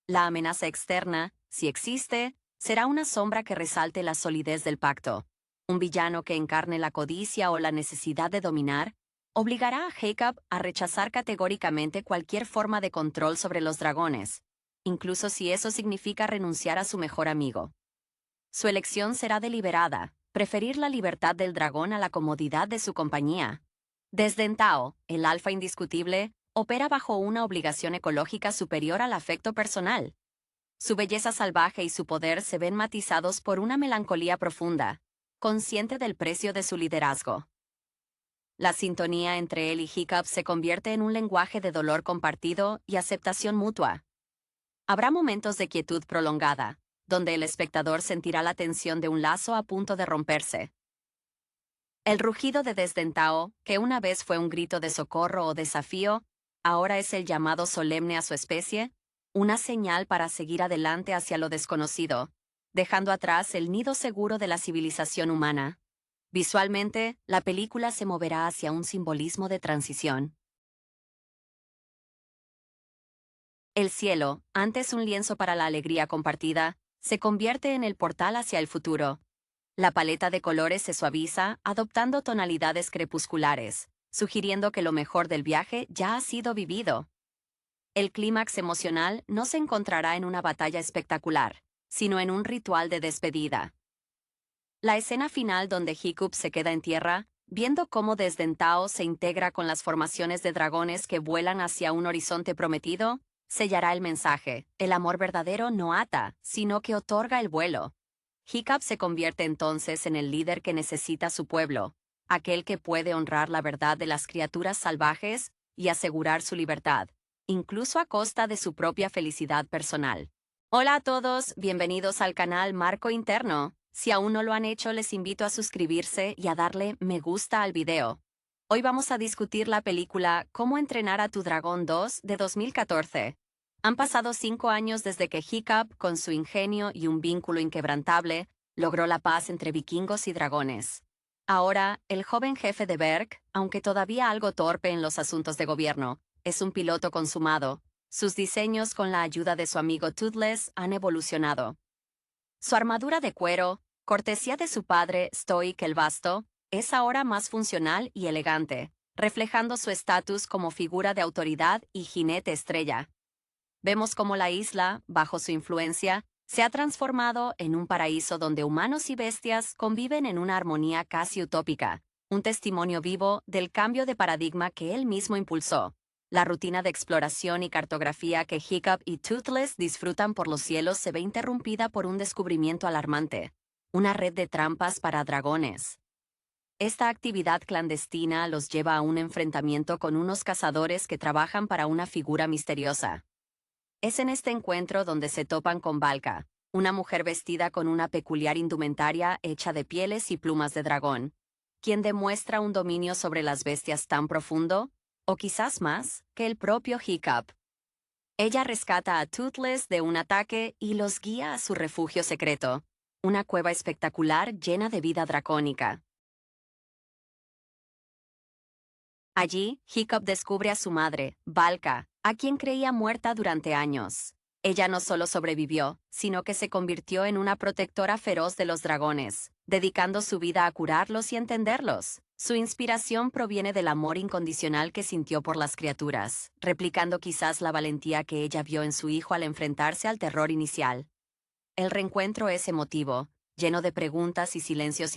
La amenaza externa, si existe, será una sombra que resalte la solidez del pacto. Un villano que encarne la codicia o la necesidad de dominar obligará a Hiccup a rechazar categóricamente cualquier forma de control sobre los dragones, incluso si eso significa renunciar a su mejor amigo. Su elección será deliberada, preferir la libertad del dragón a la comodidad de su compañía. Desdentao, el alfa indiscutible, opera bajo una obligación ecológica superior al afecto personal. Su belleza salvaje y su poder se ven matizados por una melancolía profunda, consciente del precio de su liderazgo. La sintonía entre él y Hiccup se convierte en un lenguaje de dolor compartido y aceptación mutua. Habrá momentos de quietud prolongada, donde el espectador sentirá la tensión de un lazo a punto de romperse. El rugido de Desdentao, que una vez fue un grito de socorro o desafío, ahora es el llamado solemne a su especie, una señal para seguir adelante hacia lo desconocido, dejando atrás el nido seguro de la civilización humana. Visualmente, la película se moverá hacia un simbolismo de transición. El cielo, antes un lienzo para la alegría compartida, se convierte en el portal hacia el futuro. La paleta de colores se suaviza, adoptando tonalidades crepusculares, sugiriendo que lo mejor del viaje ya ha sido vivido. El clímax emocional no se encontrará en una batalla espectacular, sino en un ritual de despedida. La escena final donde Hiccup se queda en tierra, viendo cómo Desdentao se integra con las formaciones de dragones que vuelan hacia un horizonte prometido, sellará el mensaje: el amor verdadero no ata, sino que otorga el vuelo. Hiccup se convierte entonces en el líder que necesita su pueblo, aquel que puede honrar la verdad de las criaturas salvajes y asegurar su libertad, incluso a costa de su propia felicidad personal. Hola a todos, bienvenidos al canal Marco Interno. Si aún no lo han hecho, les invito a suscribirse y a darle me gusta al video. Hoy vamos a discutir la película Cómo entrenar a tu dragón 2 de 2014. Han pasado 5 años desde que Hiccup, con su ingenio y un vínculo inquebrantable, logró la paz entre vikingos y dragones. Ahora, el joven jefe de Berg, aunque todavía algo torpe en los asuntos de gobierno, es un piloto consumado. Sus diseños, con la ayuda de su amigo Toothless, han evolucionado. Su armadura de cuero, cortesía de su padre Stoic el Vasto, es ahora más funcional y elegante, reflejando su estatus como figura de autoridad y jinete estrella. Vemos cómo la isla, bajo su influencia, se ha transformado en un paraíso donde humanos y bestias conviven en una armonía casi utópica, un testimonio vivo del cambio de paradigma que él mismo impulsó. La rutina de exploración y cartografía que Hiccup y Toothless disfrutan por los cielos se ve interrumpida por un descubrimiento alarmante: una red de trampas para dragones. Esta actividad clandestina los lleva a un enfrentamiento con unos cazadores que trabajan para una figura misteriosa. Es en este encuentro donde se topan con Valka, una mujer vestida con una peculiar indumentaria hecha de pieles y plumas de dragón, quien demuestra un dominio sobre las bestias tan profundo, o quizás más, que el propio Hiccup. Ella rescata a Toothless de un ataque y los guía a su refugio secreto, una cueva espectacular llena de vida dracónica. Allí, Hiccup descubre a su madre, Valka, a quien creía muerta durante años. Ella no solo sobrevivió, sino que se convirtió en una protectora feroz de los dragones, dedicando su vida a curarlos y entenderlos. Su inspiración proviene del amor incondicional que sintió por las criaturas, replicando quizás la valentía que ella vio en su hijo al enfrentarse al terror inicial. El reencuentro es emotivo, lleno de preguntas y silencios